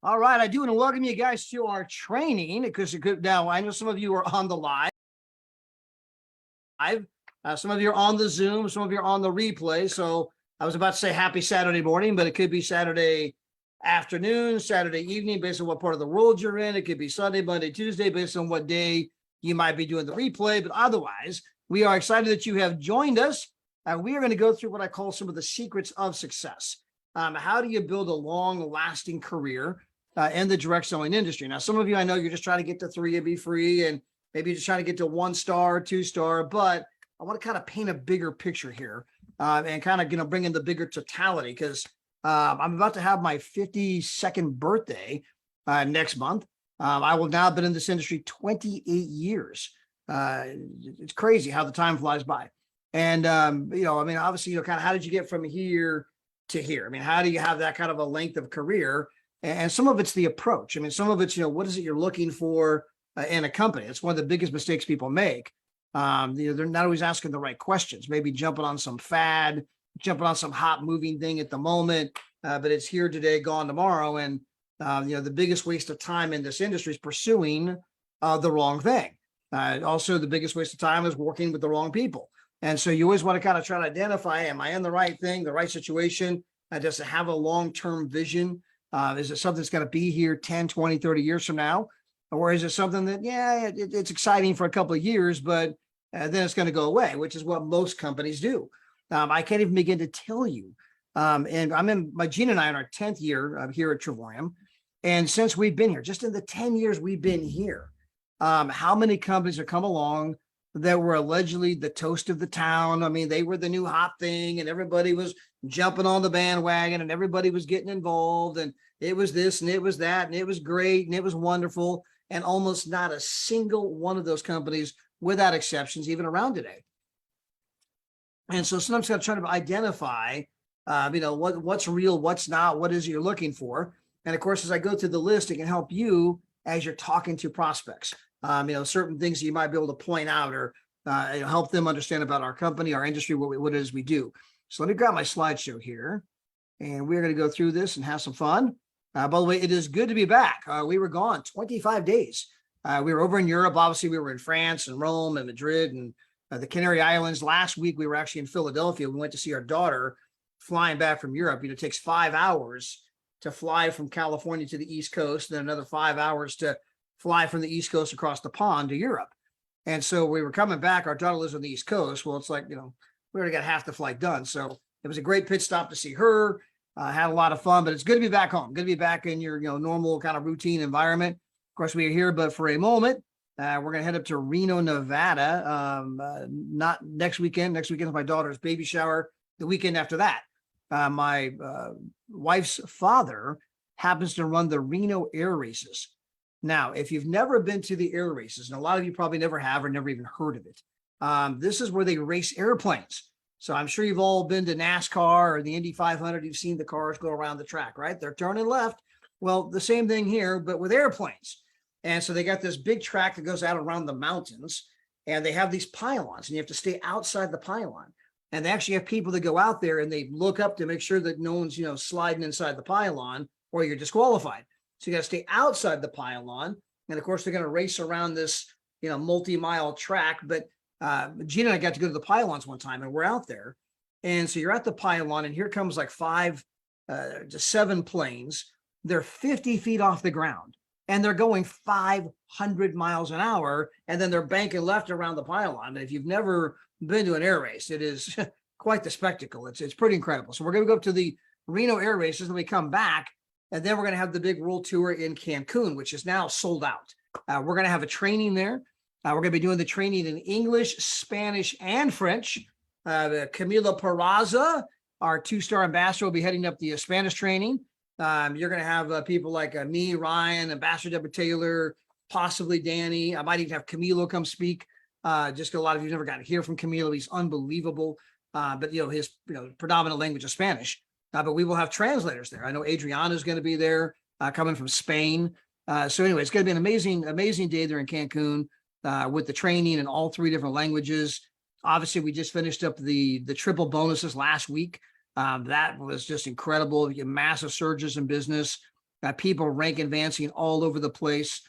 All right, I do want to welcome you guys to our training because now I know some of you are on the live. Some of you are on the Zoom, some of you are on the replay. So I was about to say happy Saturday morning, but it could be Saturday afternoon, Saturday evening, based on what part of the world you're in. It could be Sunday, Monday, Tuesday, based on what day you might be doing the replay. But otherwise, we are excited that you have joined us. We are going to go through what I call some of the secrets of success. How do you build a long-lasting career in the direct selling industry? Now, some of you, I know you're just trying to get to 3 and be free, and maybe you're just trying to get to 1 star, 2 star, but I want to kind of paint a bigger picture here and kind of, bring in the bigger totality because I'm about to have my 52nd birthday next month. I will now have been in this industry 28 years. It's crazy how the time flies by. And, obviously, kind of how did you get from here to here? I mean, how do you have that kind of a length of career? And some of it's the approach. I mean, some of it's, what is it you're looking for in a company? It's one of the biggest mistakes people make. They're not always asking the right questions, maybe jumping on some fad, jumping on some hot moving thing at the moment, but it's here today, gone tomorrow. And, the biggest waste of time in this industry is pursuing the wrong thing. Also, the biggest waste of time is working with the wrong people. And so you always want to kind of try to identify, am I in the right thing, the right situation? Does it have a long-term vision? Is it something that's going to be here 10, 20, 30 years from now? Or is it something that, it's exciting for a couple of years, but then it's going to go away, which is what most companies do. I can't even begin to tell you. And Gina and I are in our 10th year here at Trevorium. And since we've been here, just in the 10 years we've been here, how many companies have come along that were allegedly the toast of the town? I mean, they were the new hot thing and everybody was jumping on the bandwagon and everybody was getting involved and it was this and it was that and it was great and it was wonderful. And almost not a single one of those companies, without exceptions, even around today. And so sometimes I'm trying to identify, what's real, what's not, what is it you're looking for. And of course, as I go through the list, it can help you as you're talking to prospects. Certain things you might be able to point out or help them understand about our company, our industry, what it is we do. So let me grab my slideshow here, and we're going to go through this and have some fun. By the way, it is good to be back. We were gone 25 days. We were over in Europe. Obviously, we were in France and Rome and Madrid and the Canary Islands. Last week, we were actually in Philadelphia. We went to see our daughter flying back from Europe. It takes 5 hours to fly from California to the East Coast, and then another 5 hours to fly from the East Coast across the pond to Europe. And so we were coming back. Our daughter lives on the East Coast. Well, it's like, we already got half the flight done. So it was a great pit stop to see her. Had a lot of fun, but it's good to be back home. Good to be back in your, normal kind of routine environment. Of course, we are here, but for a moment, we're going to head up to Reno, Nevada. Not next weekend. Next weekend is my daughter's baby shower. The weekend after that, my wife's father happens to run the Reno Air Races. Now, if you've never been to the air races, and a lot of you probably never have or never even heard of it, this is where they race airplanes. So I'm sure you've all been to NASCAR or the Indy 500. You've seen the cars go around the track, right? They're turning left. Well, the same thing here, but with airplanes. And so they got this big track that goes out around the mountains, and they have these pylons, and you have to stay outside the pylon. And they actually have people that go out there and they look up to make sure that no one's, sliding inside the pylon or you're disqualified. So you got to stay outside the pylon. And of course, they're going to race around this, multi-mile track. But Gina and I got to go to the pylons one time, and we're out there. And so you're at the pylon, and here comes like 5 to 7 planes. They're 50 feet off the ground, and they're going 500 miles an hour. And then they're banking left around the pylon. And if you've never been to an air race, it is quite the spectacle. It's pretty incredible. So we're going to go up to the Reno Air Races, and we come back. And then we're going to have the big world tour in Cancun, which is now sold out. We're going to have a training there. We're going to be doing the training in English, Spanish, and French. Camila Peraza, our 2-star ambassador, will be heading up the Spanish training. You're going to have people like me, Ryan, Ambassador Deborah Taylor, possibly Danny. I might even have Camilo come speak. Just because a lot of you never got to hear from Camilo. He's unbelievable. But his predominant language is Spanish. But we will have translators there. I know Adriana is going to be there, coming from Spain. So anyway, it's going to be an amazing day there in Cancun with the training in all 3 different languages. Obviously, we just finished up the triple bonuses last week. That was just incredible. Massive surges in business. got people rank advancing all over the place,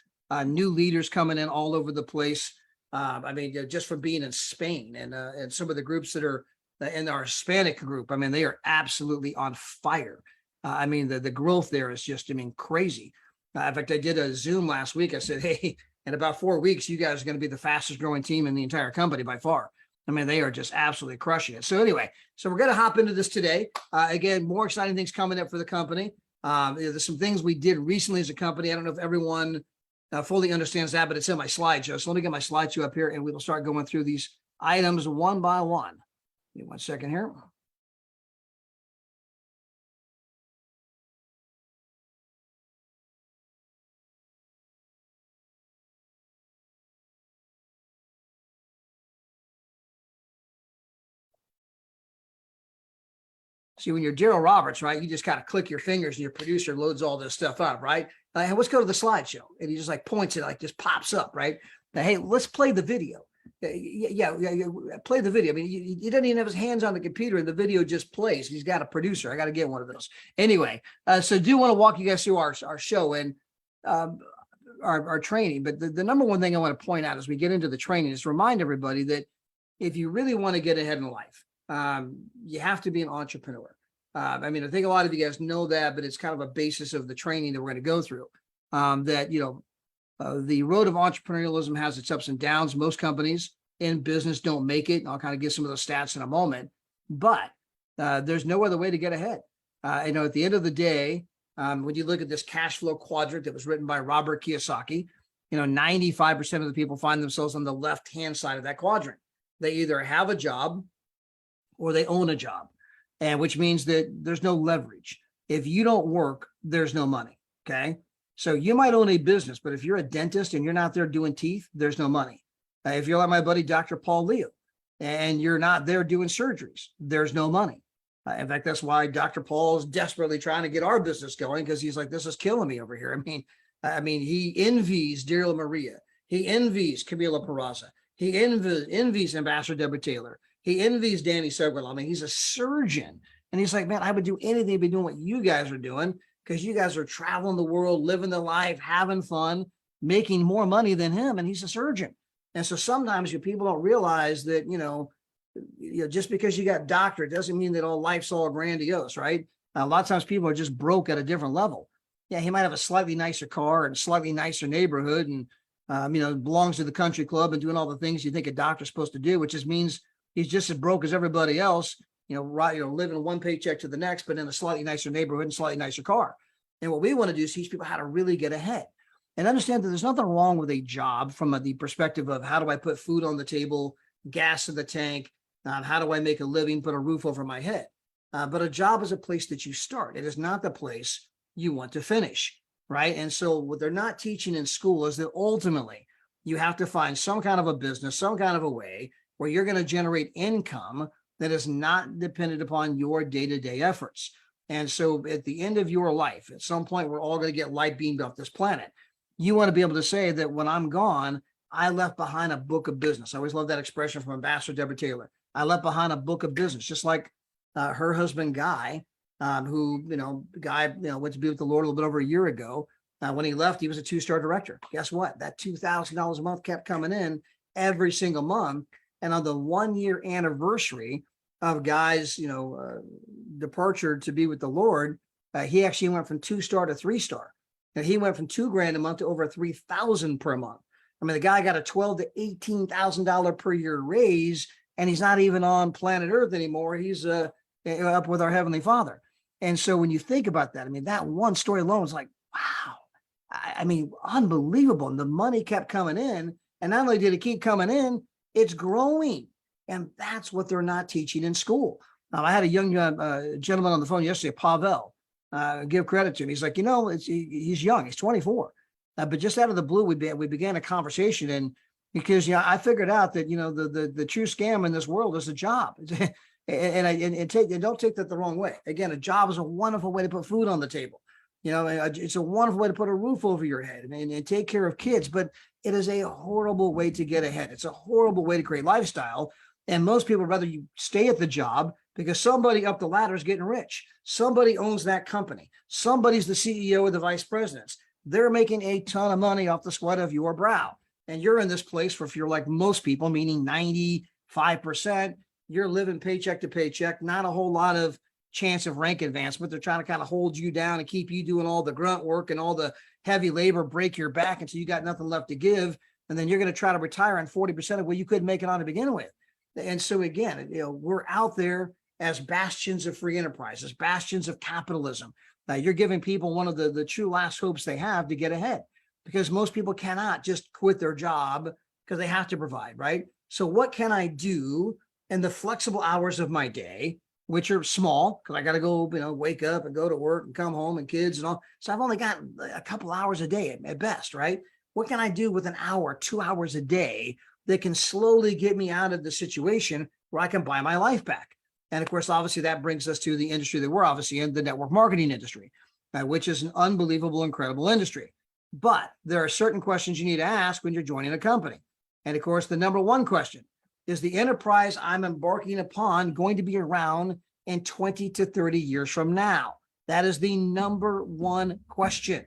new leaders coming in all over the place. I mean, just from being in Spain and some of the groups that are in our Hispanic group, I mean, they are absolutely on fire. I mean, the growth there is just, I mean, crazy. In fact, I did a Zoom last week. I said, hey, in about 4 weeks, you guys are going to be the fastest growing team in the entire company by far. I mean, they are just absolutely crushing it. So anyway, so we're going to hop into this today. Again, more exciting things coming up for the company. There's some things we did recently as a company. I don't know if everyone fully understands that, but it's in my slideshow. So let me get my slideshow up here and we will start going through these items one by one. Give me 1 second here. See, when you're Daryl Roberts, right, you just kind of click your fingers and your producer loads all this stuff up, right? And let's go to the slideshow. And he just like points it, like just pops up, right? Now, hey, let's play the video. Yeah, play the video. I mean, he doesn't even have his hands on the computer and the video just plays. He's got a producer. I got to get one of those. Anyway, so do want to walk you guys through our show and our training. But the number one thing I want to point out as we get into the training is remind everybody that if you really want to get ahead in life, you have to be an entrepreneur. I mean, I think a lot of you guys know that, but it's kind of a basis of the training that we're going to go through. That, you know, the road of entrepreneurialism has its ups and downs. Most companies in business don't make it. I'll kind of give some of those stats in a moment, but there's no other way to get ahead. You know, at the end of the day, when you look at this cash flow quadrant that was written by Robert Kiyosaki, you know, 95% of the people find themselves on the left-hand side of that quadrant. They either have a job or they own a job, and which means that there's no leverage. If you don't work, there's no money. Okay. So you might own a business, but if you're a dentist and you're not there doing teeth, there's no money. If you're like my buddy, Dr. Paul Leo, and you're not there doing surgeries, there's no money. In fact, that's why Dr. Paul is desperately trying to get our business going, because he's like, this is killing me over here. I mean, he envies Daryl Maria. He envies Camila Peraza. He envies Ambassador Deborah Taylor. He envies Danny Sugwell. I mean, he's a surgeon. And he's like, man, I would do anything to be doing what you guys are doing, because you guys are traveling the world, living the life, having fun, making more money than him. And he's a surgeon. And so sometimes people don't realize that, you know, just because you got doctor, doesn't mean that all life's all grandiose, right? A lot of times people are just broke at a different level. Yeah, he might have a slightly nicer car and slightly nicer neighborhood and, you know, belongs to the country club and doing all the things you think a doctor's supposed to do, which just means he's just as broke as everybody else, living one paycheck to the next, but in a slightly nicer neighborhood and slightly nicer car. And what we want to do is teach people how to really get ahead and understand that there's nothing wrong with a job from the perspective of how do I put food on the table, gas in the tank, how do I make a living, put a roof over my head. But a job is a place that you start. It is not the place you want to finish, right? And so what they're not teaching in school is that ultimately you have to find some kind of a business, some kind of a way where you're going to generate income that is not dependent upon your day-to-day efforts. And so at the end of your life, at some point, we're all going to get light beamed off this planet. You want to be able to say that when I'm gone, I left behind a book of business. I always love that expression from Ambassador Deborah Taylor. I left behind a book of business, just like her husband, Guy, who, went to be with the Lord a little bit over a year ago. When he left, he was a 2-star director. Guess what? That $2,000 a month kept coming in every single month. And on the 1-year anniversary of Guy's, departure to be with the Lord, he actually went from 2-star to 3-star. And he went from $2,000 a month to over $3,000 per month. I mean, the guy got a $12,000 to $18,000 per year raise, and he's not even on planet Earth anymore. He's up with our Heavenly Father. And so when you think about that, I mean, that one story alone is like, wow. I mean, unbelievable. And the money kept coming in. And not only did it keep coming in, it's growing. And that's what they're not teaching in school. Now, I had a young gentleman on the phone yesterday, Pavel, give credit to him. He's like, he's young. He's 24. But just out of the blue, we began a conversation. And because, I figured out that, the true scam in this world is a job. and don't take that the wrong way. Again, a job is a wonderful way to put food on the table. It's a wonderful way to put a roof over your head and take care of kids, but it is a horrible way to get ahead. It's a horrible way to create lifestyle And most people rather you stay at the job because somebody up the ladder is getting rich. Somebody owns that company. Somebody's the CEO or the vice presidents. They're making a ton of money off the sweat of your brow. And you're in this place where if you're like most people, meaning 95%, you're living paycheck to paycheck, not a whole lot of chance of rank advancement. They're trying to kind of hold you down and keep you doing all the grunt work and all the heavy labor, break your back until you got nothing left to give. And then you're going to try to retire on 40% of what you couldn't make it on to begin with. And so again, we're out there as bastions of free enterprise, as bastions of capitalism. You're giving people one of the true last hopes they have to get ahead, because most people cannot just quit their job because they have to provide, right? So what can I do in the flexible hours of my day, which are small, because I got to go, wake up and go to work and come home and kids and all. So I've only got a couple hours a day at best, right? What can I do with an hour, 2 hours a day that can slowly get me out of the situation where I can buy my life back? And of course, obviously, that brings us to the industry that we're obviously in, the network marketing industry, which is an unbelievable, incredible industry. But there are certain questions you need to ask when you're joining a company. And of course, the number one question is, the enterprise I'm embarking upon going to be around in 20 to 30 years from now? That is the number one question.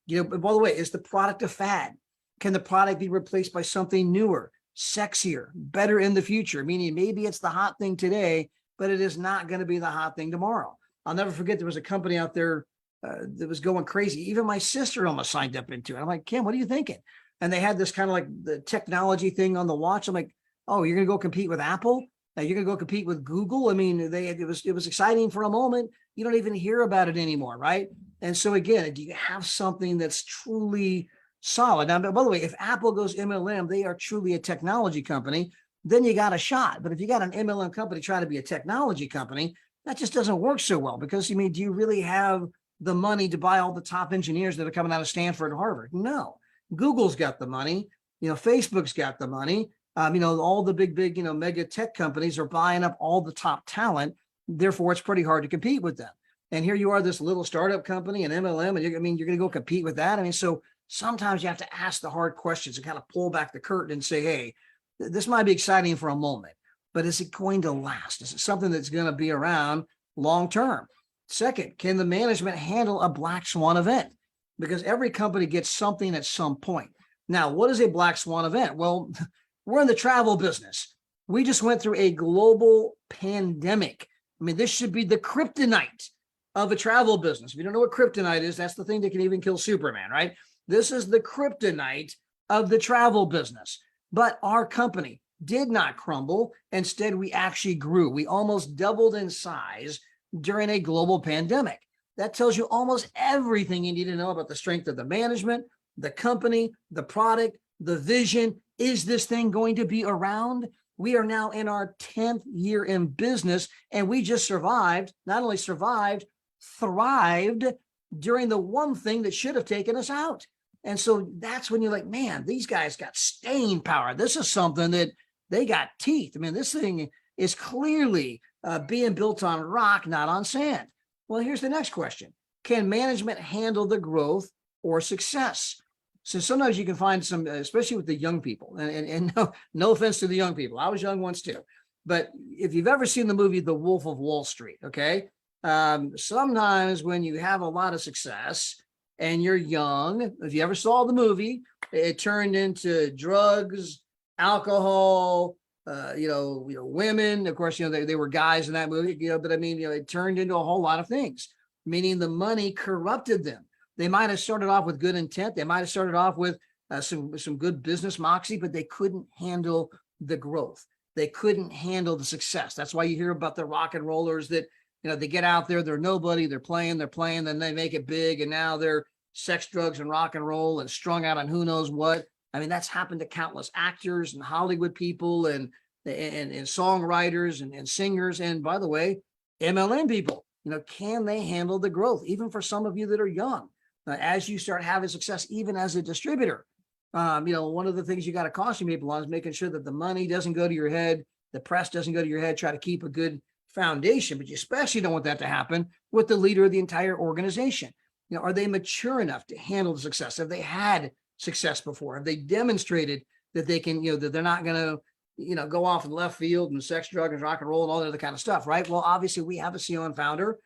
By the way, is the product a fad? Can the product be replaced by something newer, sexier, better in the future? Meaning maybe it's the hot thing today, but it is not going to be the hot thing tomorrow. I'll never forget, there was a company out there that was going crazy. Even my sister almost signed up into it. I'm like, Kim, what are you thinking? And they had this kind of like the technology thing on the watch. I'm like, oh, you're going to go compete with Apple? You're going to go compete with Google? I mean, it was exciting for a moment. You don't even hear about it anymore, right? And so again, do you have something that's truly solid? Now, by the way, if Apple goes MLM, they are truly a technology company, then you got a shot. But if you got an MLM company trying to be a technology company, that just doesn't work so well, because do you really have the money to buy all the top engineers that are coming out of Stanford and Harvard? No. Google's got the money. Facebook's got the money. All the big, mega tech companies are buying up all the top talent. Therefore, it's pretty hard to compete with them. And here you are, this little startup company, an MLM, and you're going to go compete with that. So sometimes you have to ask the hard questions and kind of pull back the curtain and say, hey, this might be exciting for a moment, but is it going to last? Is it something that's going to be around long term? Second, can the management handle a black swan event? Because every company gets something at some point. Now, what is a black swan event? Well, we're in the travel business. We just went through a global pandemic. This should be the kryptonite of a travel business. If you don't know what kryptonite is, that's the thing that can even kill Superman, right? This is the kryptonite of the travel business. But our company did not crumble. Instead, we actually grew. We almost doubled in size during a global pandemic. That tells you almost everything you need to know about the strength of the management, the company, the product, the vision. Is this thing going to be around? We are now in our 10th year in business, and we just survived, not only survived, thrived during the one thing that should have taken us out. And so that's when you're like, man, these guys got staying power. This is something that they got teeth. This thing is clearly being built on rock, not on sand. Well, here's the next question. Can management handle the growth or success? So sometimes you can find some, especially with the young people, and no offense to the young people. I was young once too. But if you've ever seen the movie The Wolf of Wall Street, okay, sometimes when you have a lot of success and you're young, if you ever saw the movie, it turned into drugs, alcohol, women. Of course, they were guys in that movie, but it turned into a whole lot of things, meaning the money corrupted them. They might have started off with good intent. They might have started off with some good business moxie, but they couldn't handle the growth. They couldn't handle the success. That's why you hear about the rock and rollers that, they get out there, they're nobody, they're playing, then they make it big, and now they're sex, drugs, and rock and roll and strung out on who knows what. That's happened to countless actors and Hollywood people and songwriters and singers. And by the way, MLM people, can they handle the growth? Even for some of you that are young, as you start having success, even as a distributor, one of the things you got to caution people on is making sure that the money doesn't go to your head, the press doesn't go to your head. Try to keep a good foundation, but you especially don't want that to happen with the leader of the entire organization. Are they mature enough to handle the success? Have they had success before? Have they demonstrated that they can, that they're not going to go off in left field and sex, drug, and rock and roll and all that other kind of stuff, right? Well, obviously we have a CEO and founder.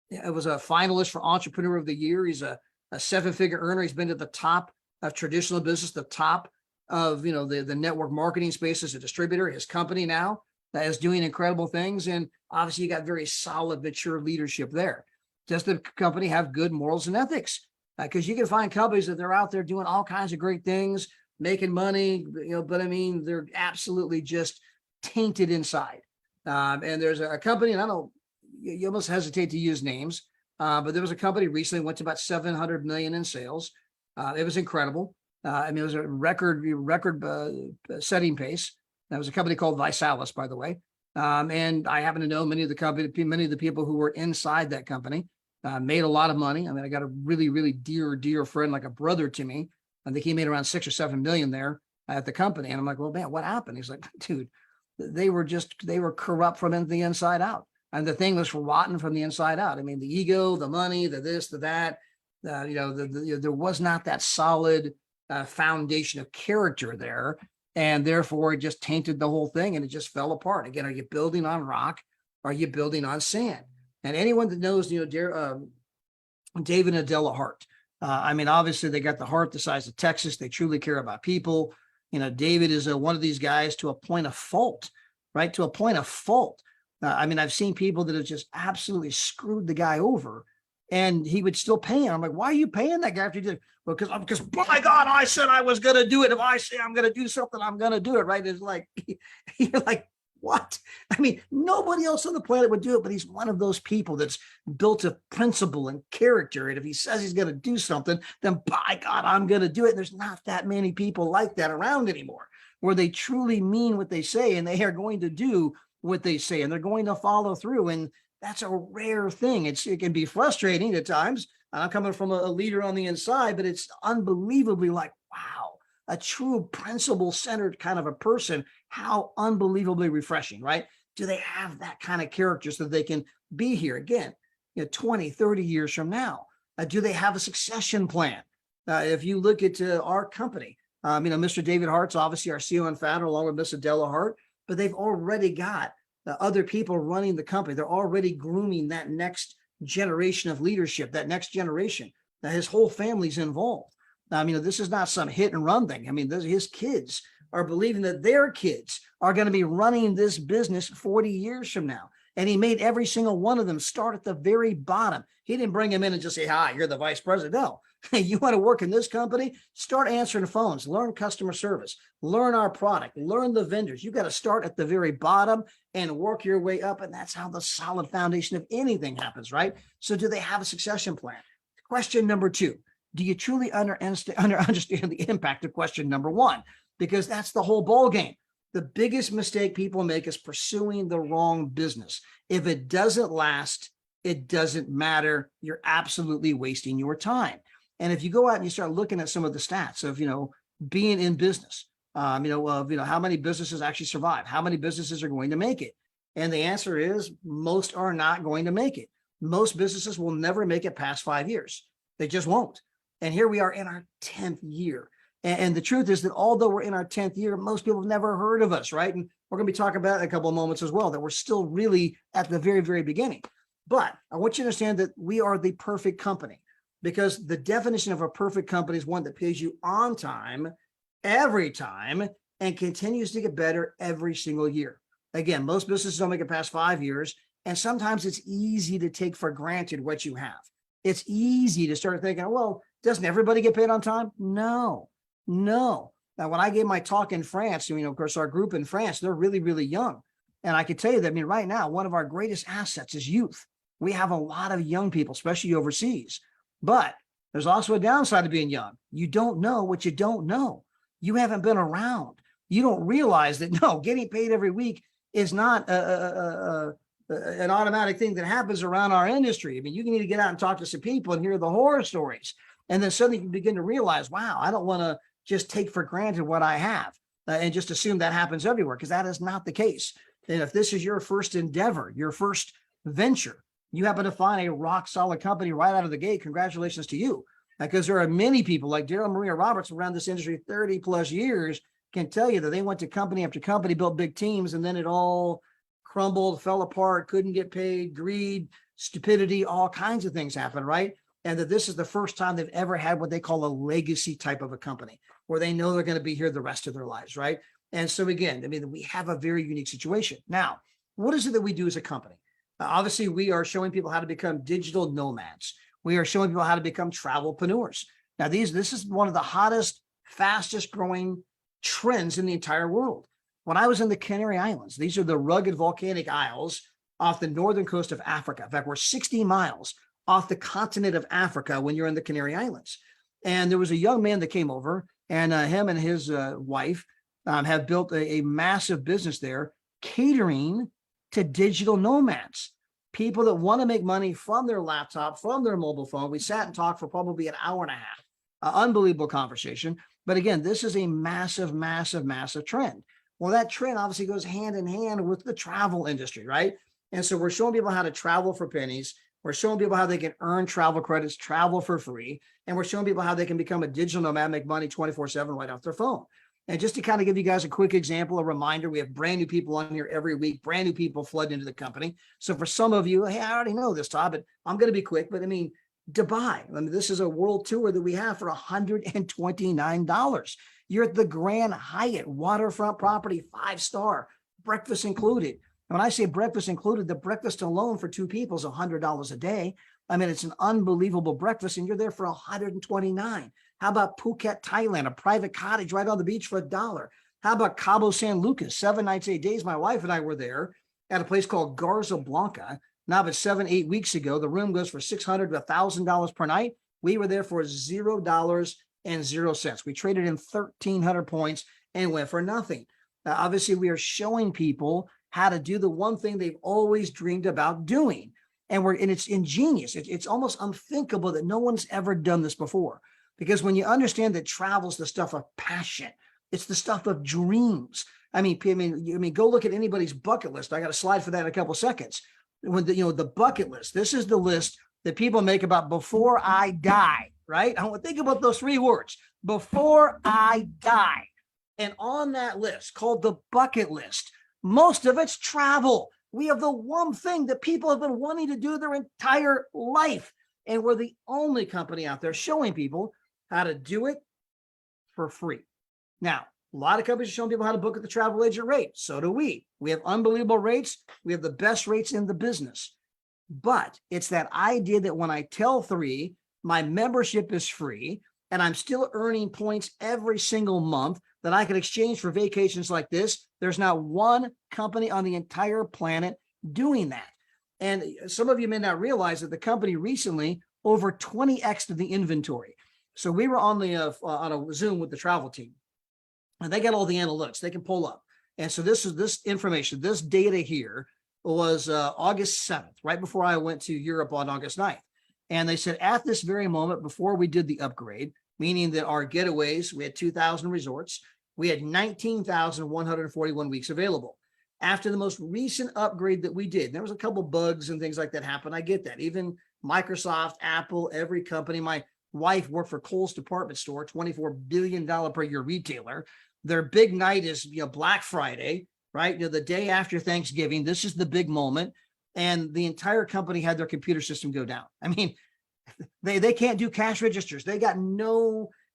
It was a finalist for Entrepreneur of the Year. He's a 7-figure earner. He's been to the top of traditional business, the top of, the network marketing space as a distributor. His company now that is doing incredible things. And obviously you got very solid, mature leadership there. Does the company have good morals and ethics? Because you can find companies that they're out there doing all kinds of great things, making money, but I mean, they're absolutely just tainted inside. And there's a company, and I don't, you almost hesitate to use names, but there was a company recently went to about 700 million in sales. It was incredible. It was a record setting pace. That was a company called Visalis, by the way. And I happen to know many of the people who were inside that company, made a lot of money. I mean, I got a really, really dear friend, like a brother to me. I think he made around 6 or 7 million there at the company. And I'm like, well, man, what happened? He's like, dude, they were corrupt from the inside out. And the thing was rotten from the inside out. I mean, the ego, the money, the this, the that, there was not that solid foundation of character there. And therefore it just tainted the whole thing and it just fell apart. Again, are you building on rock? Are you building on sand? And anyone that knows, David and Adela Hart, obviously they got the heart the size of Texas. They truly care about people. David is one of these guys to a point of fault, right? To a point of fault. I've seen people that have just absolutely screwed the guy over and he would still pay him. I'm like, why are you paying that guy after you did it? Well, because by God, I said I was going to do it. If I say I'm going to do something, I'm going to do it, right? It's like, you're like, what? Nobody else on the planet would do it, but he's one of those people that's built a principle and character. And if he says he's going to do something, then by God, I'm going to do it. And there's not that many people like that around anymore, where they truly mean what they say and they are going to do what they say and they're going to follow through. And that's a rare thing. It can be frustrating at times. I'm coming from a leader on the inside, but it's unbelievably like, wow, a true principle-centered kind of a person. How unbelievably refreshing, right? Do they have that kind of character so they can be here again, 20, 30 years from now? Do they have a succession plan? If you look at our company, Mr. David Hart's obviously our CEO and founder, along with Miss Adela Hart, but they've already got other people running the company. They're already grooming that next generation of leadership, that next generation. Now his whole family's involved. This is not some hit and run thing. His kids are believing that their kids are going to be running this business 40 years from now. And he made every single one of them start at the very bottom. He didn't bring them in and just say, hi, you're the vice president. No, you want to work in this company? Start answering phones, learn customer service, learn our product, learn the vendors. You got to start at the very bottom and work your way up. And that's how the solid foundation of anything happens, right? So do they have a succession plan? Question number 2, do you truly understand the impact of question number 1? Because that's the whole ball game. The biggest mistake people make is pursuing the wrong business. If it doesn't last, it doesn't matter. You're absolutely wasting your time. And if you go out and you start looking at some of the stats of, being in business, how many businesses actually survive, how many businesses are going to make it? And the answer is most are not going to make it. Most businesses will never make it past 5 years. They just won't. And here we are in our 10th year. And the truth is that although we're in our 10th year, most people have never heard of us, right? And we're going to be talking about it in a couple of moments as well, that we're still really at the very, very beginning. But I want you to understand that we are the perfect company, because the definition of a perfect company is one that pays you on time, every time, and continues to get better every single year. Again, most businesses don't make it past 5 years. And sometimes it's easy to take for granted what you have. It's easy to start thinking, well, doesn't everybody get paid on time? No. Now, when I gave my talk in France, of course, our group in France, they're really, really young. And I can tell you that, right now, one of our greatest assets is youth. We have a lot of young people, especially overseas. But there's also a downside to being young. You don't know what you don't know. You haven't been around. You don't realize that, no, getting paid every week is not an automatic thing that happens around our industry. You need to get out and talk to some people and hear the horror stories. And then suddenly you begin to realize, wow, I don't want to just take for granted what I have and just assume that happens everywhere, because that is not the case. And if this is your first endeavor, your first venture, you happen to find a rock solid company right out of the gate, congratulations to you. Because there are many people like Daryl Maria Roberts around this industry 30 plus years, can tell you that they went to company after company, built big teams, and then it all crumbled, fell apart, couldn't get paid, greed, stupidity, all kinds of things happen, right? And that this is the first time they've ever had what they call a legacy type of a company where they know they're going to be here the rest of their lives, right? And so again, I mean, we have a very unique situation. Now, what is it that we do as a company? Obviously, we are showing people how to become digital nomads. We are showing people how to become travelpreneurs. Now, this is one of the hottest, fastest growing trends in the entire world. When I was in the Canary Islands, these are the rugged volcanic isles off the northern coast of Africa. In fact, we're 60 miles off the continent of Africa when you're in the Canary Islands. And there was a young man that came over, and him and his wife have built a massive business there, catering to digital nomads, people that want to make money from their laptop, from their mobile phone. We sat and talked for probably an hour and a half. Unbelievable conversation. But again, this is a massive, massive, massive trend. Well, that trend obviously goes hand in hand with the travel industry, right? And so we're showing people how to travel for pennies. We're showing people how they can earn travel credits, travel for free. And we're showing people how they can become a digital nomad, make money 24/7 right off their phone. And just to kind of give you guys a quick example, a reminder, we have brand new people on here every week, brand new people flood into the company. So for some of you, hey, I already know this, Todd, but I'm going to be quick. But I mean, Dubai, I mean, this is a world tour that we have for $129. You're at the Grand Hyatt, waterfront property, 5-star, breakfast included. And when I say breakfast included, the breakfast alone for 2 people is $100 a day. I mean, it's an unbelievable breakfast, and you're there for $129. How about Phuket, Thailand, a private cottage right on the beach for $1? How about Cabo San Lucas, 7 nights, 8 days? My wife and I were there at a place called Garza Blanca. Now, but 7-8 weeks ago, the room goes for $600 to $1,000 per night. We were there for $0.00. We traded in 1,300 points and went for nothing. Now, obviously, we are showing people how to do the one thing they've always dreamed about doing. And it's ingenious. It's almost unthinkable that no one's ever done this before. Because when you understand that travel's the stuff of passion, it's the stuff of dreams. I mean, go look at anybody's bucket list. I got a slide for that in a couple of seconds. When the bucket list, this is the list that people make about before I die, right? I want to think about those 3 words, before I die. And on that list called the bucket list, most of it's travel. We have the one thing that people have been wanting to do their entire life. And we're the only company out there showing people how to do it for free. Now, a lot of companies are showing people how to book at the travel agent rate. So do we. We have unbelievable rates. We have the best rates in the business. But it's that idea that when I tell 3, my membership is free, and I'm still earning points every single month that I can exchange for vacations like this. There's not one company on the entire planet doing that. And some of you may not realize that the company recently over 20x'd the inventory. So we were on a Zoom with the travel team, and they got all the analytics they can pull up. And so this information, this data here was August 7th, right before I went to Europe on August 9th. And they said at this very moment, before we did the upgrade, meaning that our getaways, we had 2,000 resorts, we had 19,141 weeks available. After the most recent upgrade that we did, there was a couple bugs and things like that happen. I get that. Even Microsoft, Apple, every company. My wife worked for Kohl's department store, $24 billion per year retailer. Their big night is Black Friday, right? The day after Thanksgiving. This is the big moment. And the entire company had their computer system go down. I mean, they can't do cash registers. They got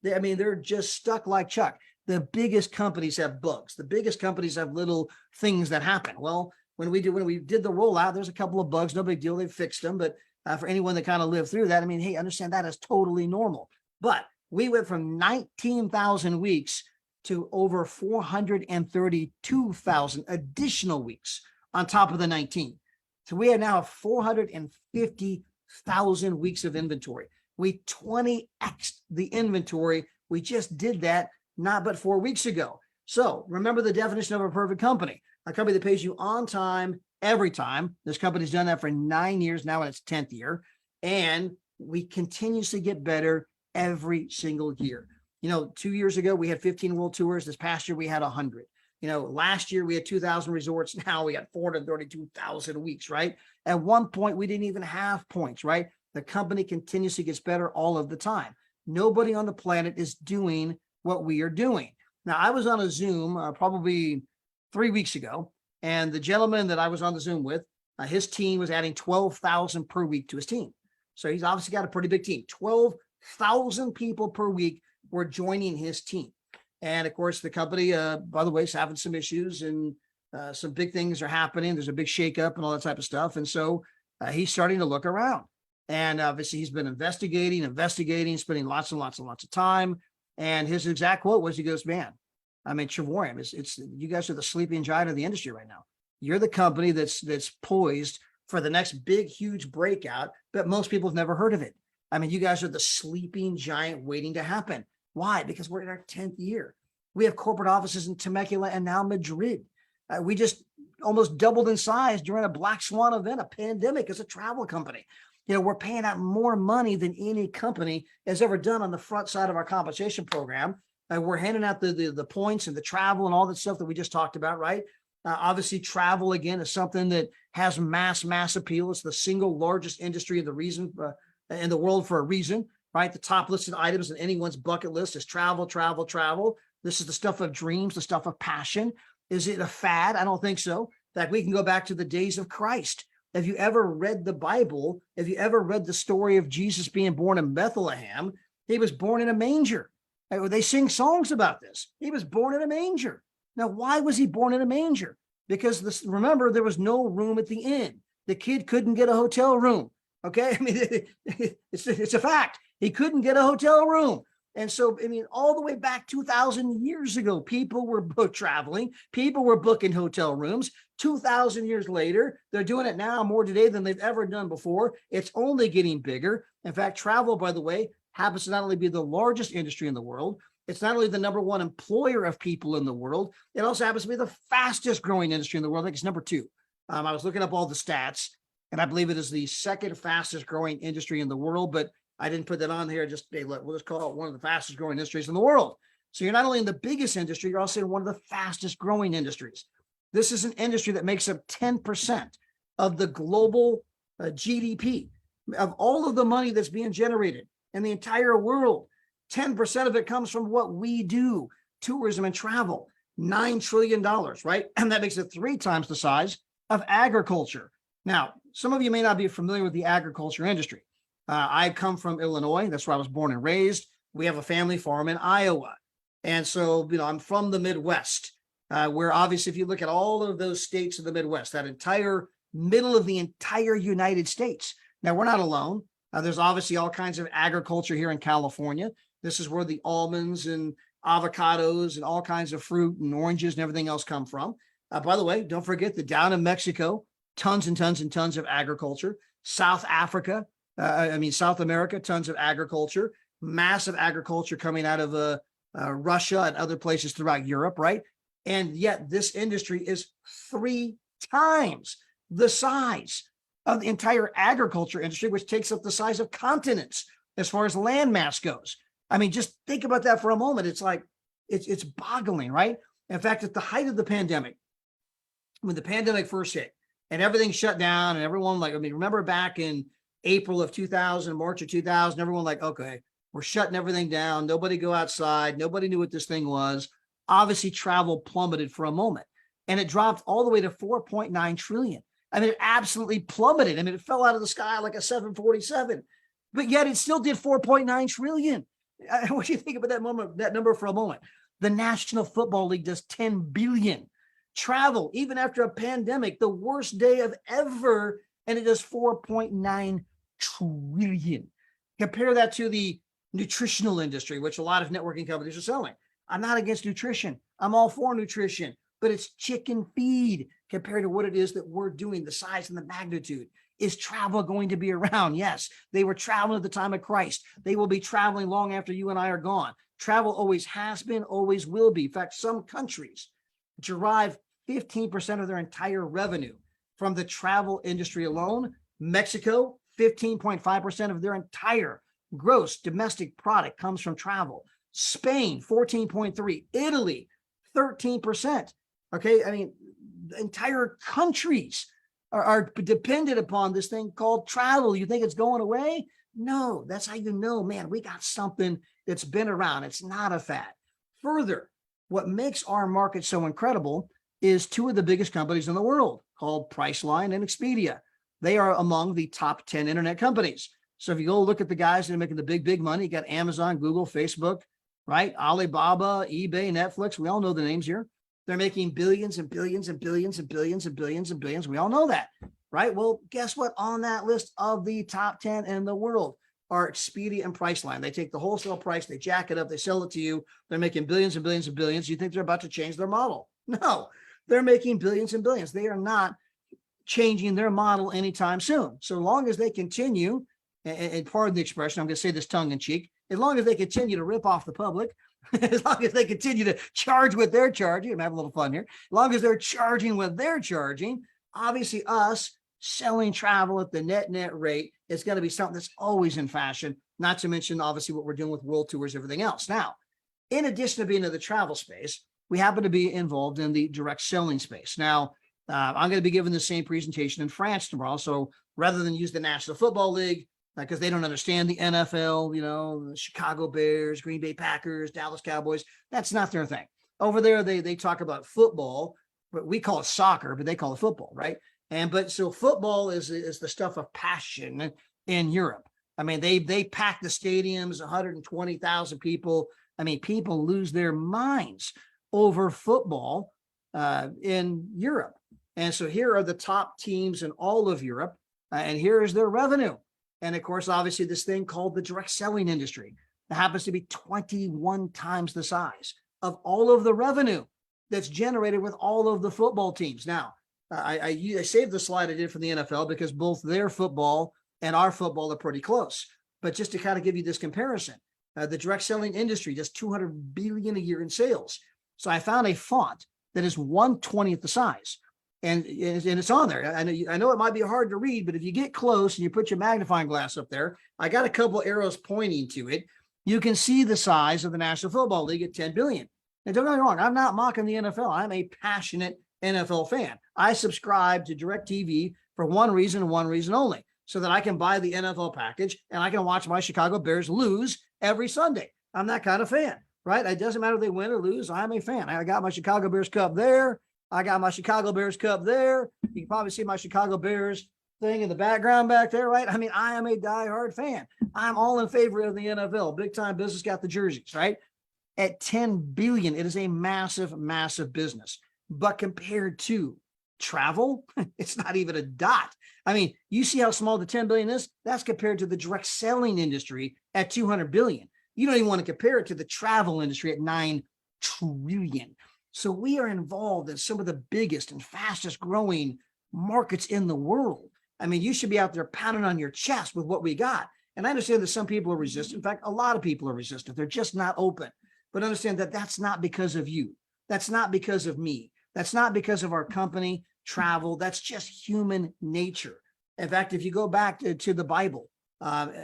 they're just stuck like Chuck. The biggest companies have bugs. The biggest companies have little things that happen. Well, when we did the rollout, there's a couple of bugs, no big deal. They fixed them. But for anyone that kind of lived through that, I mean, hey, understand that is totally normal. But we went from 19,000 weeks to over 432,000 additional weeks on top of the 19. So we are now 450,000 weeks of inventory. We 20x'd the inventory. We just did that not but 4 weeks ago. So remember the definition of a perfect company, a company that pays you on time, every time. This company's done that for 9 years now in its 10th year. And we continuously get better every single year. 2 years ago, we had 15 world tours. This past year, we had 100. Last year we had 2,000 resorts. Now we got 432,000 weeks, right? At one point, we didn't even have points, right? The company continuously gets better all of the time. Nobody on the planet is doing what we are doing. Now, I was on a Zoom probably 3 weeks ago, and the gentleman that I was on the Zoom with, his team was adding 12,000 per week to his team. So he's obviously got a pretty big team. 12,000 people per week were joining his team. And of course, the company, by the way, is having some issues, and some big things are happening. There's a big shakeup and all that type of stuff. And so he's starting to look around. And obviously, he's been investigating, spending lots and lots and lots of time. And his exact quote was, he goes, man, I mean, Trevorium, it's you guys are the sleeping giant of the industry right now. You're the company that's poised for the next big, huge breakout, but most people have never heard of it. I mean, you guys are the sleeping giant waiting to happen. Why? Because we're in our 10th year. We have corporate offices in Temecula and now Madrid. We just almost doubled in size during a black swan event, a pandemic, as a travel company. You know, we're paying out more money than any company has ever done on the front side of our compensation program. We're handing out the points and the travel and all that stuff that we just talked about, right? Obviously, travel, again, is something that has mass appeal. It's the single largest industry in the world for a reason, right? The top listed items in anyone's bucket list is travel, travel, travel. This is the stuff of dreams, the stuff of passion. Is it a fad? I don't think so. In fact, we can go back to the days of Christ. Have you ever read the Bible? Have you ever read the story of Jesus being born in Bethlehem? He was born in a manger. They sing songs about this. He was born in a manger. Now, why was he born in a manger? Because remember, there was no room at the inn. The kid couldn't get a hotel room. Okay, I mean, it's a fact. He couldn't get a hotel room. And so, I mean, all the way back 2,000 years ago, people were traveling, people were booking hotel rooms. 2,000 years later, they're doing it now more today than they've ever done before. It's only getting bigger. In fact, travel, by the way, happens to not only be the largest industry in the world, it's not only the number one employer of people in the world, it also happens to be the fastest growing industry in the world. I think it's number two. I was looking up all the stats, and I believe it is the second fastest growing industry in the world, but I didn't put that on here. We'll just call it one of the fastest growing industries in the world. So you're not only in the biggest industry, you're also in one of the fastest growing industries. This is an industry that makes up 10% of the global GDP, of all of the money that's being generated in the entire world. 10% of it comes from what we do, tourism and travel, $9 trillion, right? And that makes it 3 times the size of agriculture. Now, some of you may not be familiar with the agriculture industry. I come from Illinois. That's where I was born and raised. We have a family farm in Iowa. And so, I'm from the Midwest, where obviously, if you look at all of those states of the Midwest, that entire middle of the entire United States. Now, we're not alone. There's obviously all kinds of agriculture here in California. This is where the almonds and avocados and all kinds of fruit and oranges and everything else come from. By the way, don't forget that down in Mexico, tons and tons and tons of agriculture. South America, tons of agriculture, massive agriculture coming out of Russia and other places throughout Europe, right? And yet this industry is 3 times the size of the entire agriculture industry, which takes up the size of continents as far as land mass goes. I mean, just think about that for a moment. It's like, it's boggling, right? In fact, at the height of the pandemic, when the pandemic first hit and everything shut down and everyone remember back in April of 2000, March of 2000, everyone okay, we're shutting everything down. Nobody go outside. Nobody knew what this thing was. Obviously, travel plummeted for a moment and it dropped all the way to 4.9 trillion. I mean, it absolutely plummeted. I mean, it fell out of the sky like a 747, but yet it still did 4.9 trillion. I want you to think about that number for a moment. The National Football League does 10 billion. Travel, even after a pandemic, the worst day of ever, and it does 4.9 trillion. Compare that to the nutritional industry, which a lot of networking companies are selling. I'm not against nutrition. I'm all for nutrition, but it's chicken feed compared to what it is that we're doing, the size and the magnitude. Is travel going to be around? Yes, they were traveling at the time of Christ. They will be traveling long after you and I are gone. Travel always has been, always will be. In fact, some countries derive 15% of their entire revenue from the travel industry alone. Mexico, 15.5% of their entire gross domestic product comes from travel. Spain, 14.3%. Italy, 13%. Okay, I mean, entire countries are dependent upon this thing called travel. You think it's going away? No, that's how you know, man, we got something that's been around. It's not a fad. Further, what makes our market so incredible is two of the biggest companies in the world called Priceline and Expedia. They are among the top 10 internet companies. So if you go look at the guys that are making the big money, you got Amazon, Google, Facebook, right? Alibaba, eBay, Netflix. We all know the names here. They're making billions and billions and billions and billions and billions and billions. We all know that, right? Well, guess what? On that list of the top 10 in the world are Expedia and Priceline. They take the wholesale price, they jack it up, they sell it to you. They're making billions and billions and billions. You think they're about to change their model? No, they're making billions and billions. They are not changing their model anytime soon. So long as they continue, and pardon the expression, I'm going to say this tongue in cheek, as long as they continue to rip off the public, as long as they continue to charge what they're charging, I'm having a little fun here, as long as they're charging what they're charging, obviously us selling travel at the net rate is going to be something that's always in fashion, not to mention obviously what we're doing with world tours, everything else. Now, in addition to being in the travel space, we happen to be involved in the direct selling space. Now, I'm going to be giving the same presentation in France tomorrow. So rather than use the National Football League, because they don't understand the NFL, the Chicago Bears, Green Bay Packers, Dallas Cowboys, that's not their thing. Over there, they talk about football, but we call it soccer, but they call it football, right? But so football is the stuff of passion in Europe. I mean, they pack the stadiums, 120,000 people. I mean, people lose their minds over football in Europe. And so here are the top teams in all of Europe, and here is their revenue. And of course, obviously, this thing called the direct selling industry that happens to be 21 times the size of all of the revenue that's generated with all of the football teams. Now, I saved the slide I did for the NFL because both their football and our football are pretty close. But just to kind of give you this comparison, the direct selling industry does $200 billion a year in sales. So I found a font that is 1/20th the size. And it's on there. I know it might be hard to read, but if you get close and you put your magnifying glass up there, I got a couple arrows pointing to it. You can see the size of the National Football League at 10 billion. And don't get me wrong, I'm not mocking the NFL. I'm a passionate NFL fan. I subscribe to DirecTV for one reason and one reason only, so that I can buy the NFL package and I can watch my Chicago Bears lose every Sunday. I'm that kind of fan, right? It doesn't matter if they win or lose. I'm a fan. I got my Chicago Bears cup there. I got my Chicago Bears cup there. You can probably see my Chicago Bears thing in the background back there, right? I mean, I am a diehard fan. I'm all in favor of the NFL. Big time business, got the jerseys, right? At 10 billion, it is a massive, massive business. But compared to travel, it's not even a dot. I mean, you see how small the 10 billion is? That's compared to the direct selling industry at 200 billion. You don't even want to compare it to the travel industry at 9 trillion. So we are involved in some of the biggest and fastest growing markets in the world. I mean, you should be out there pounding on your chest with what we got. And I understand that some people are resistant. In fact, a lot of people are resistant. They're just not open. But understand that that's not because of you. That's not because of me. That's not because of our company, travel. That's just human nature. In fact, if you go back to the Bible,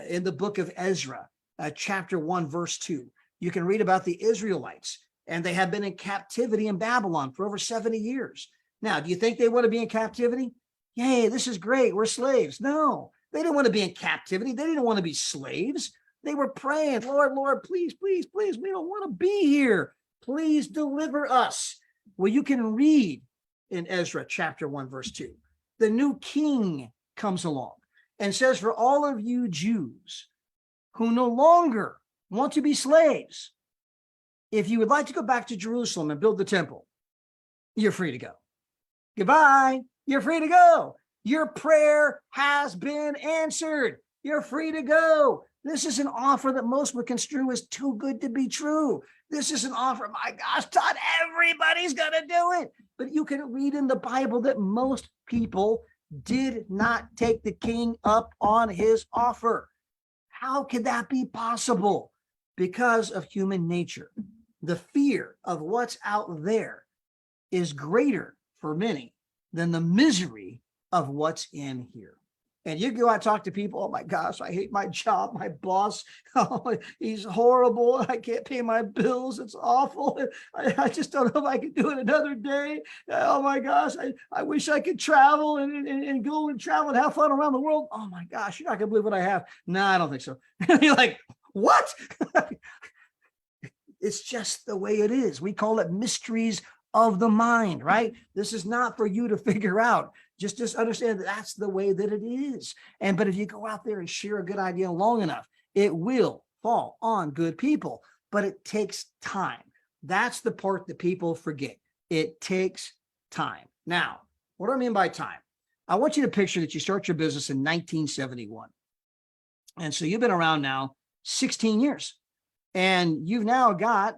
in the book of Ezra, chapter 1, verse 2, you can read about the Israelites. And they have been in captivity in Babylon for over 70 years. Now, do you think they want to be in captivity? Yay, this is great. We're slaves. No, they didn't want to be in captivity. They didn't want to be slaves. They were praying, Lord, please, please, please, we don't want to be here. Please deliver us. Well, you can read in Ezra chapter 1, verse 2. The new king comes along and says, for all of you Jews who no longer want to be slaves, if you would like to go back to Jerusalem and build the temple, you're free to go. Goodbye. You're free to go. Your prayer has been answered. You're free to go. This is an offer that most would construe as too good to be true. This is an offer, my gosh, Todd, everybody's going to do it. But you can read in the Bible that most people did not take the king up on his offer. How could that be possible? Because of human nature. The fear of what's out there is greater for many than the misery of what's in here. And you go out and talk to people, oh my gosh, I hate my job, my boss, oh, he's horrible, I can't pay my bills, it's awful, I just don't know if I can do it another day. Oh my gosh, I wish I could travel and go and travel and have fun around the world. Oh my gosh, you're not gonna believe what I have. No, I don't think so. You're like, what? It's just the way it is. We call it mysteries of the mind, right? This is not for you to figure out. Just understand that that's the way that it is. But if you go out there and share a good idea long enough, it will fall on good people, but it takes time. That's the part that people forget. It takes time. Now, what do I mean by time? I want you to picture that you start your business in 1971. And so you've been around now 16 years, and you've now got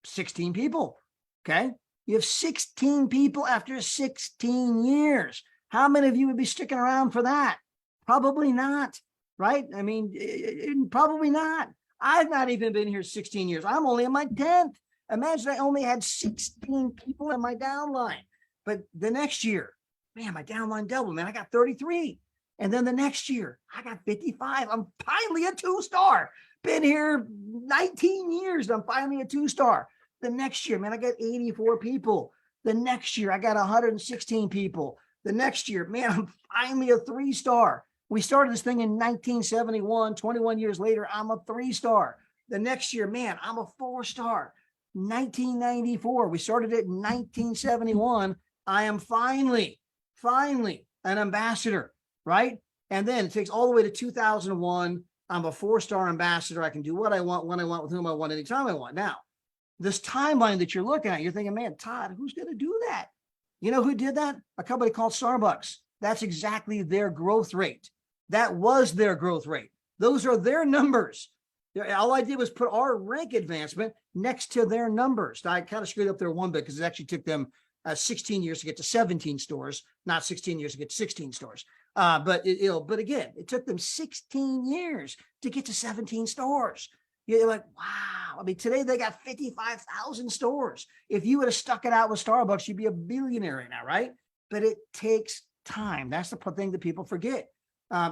16 people. Okay. You have 16 people after 16 years. How many of you would be sticking around for that? Probably not, right? I mean, probably not. I've not even been here 16 years. I'm only in my 10th. Imagine I only had 16 people in my downline. But the next year, man, my downline doubled, man. I got 33. And then the next year, I got 55. I'm finally a 2-star. Been here 19 years. I'm finally a 2-star. The next year, man, I got 84 people. The next year, I got 116 people. The next year, man, I'm finally a 3-star. We started this thing in 1971. 21 years later, I'm a 3-star. The next year, man, I'm a 4-star. 1994, we started it in 1971. I am finally an ambassador, right? And then it takes all the way to 2001. I'm a 4-star ambassador. I can do what I want, when I want, with whom I want, anytime I want. Now, this timeline that you're looking at, you're thinking, man, Todd, who's going to do that? You know who did that? A company called Starbucks. That's exactly their growth rate. That was their growth rate. Those are their numbers. All I did was put our rank advancement next to their numbers. Now, I kind of screwed up there one bit because it actually took them 16 years to get to 17 stores, not 16 years to get to 16 stores. But again, it took them 16 years to get to 17 stores. You're like, wow. I mean, today they got 55,000 stores. If you would have stuck it out with Starbucks, you'd be a billionaire right now, right? But it takes time. That's the thing that people forget.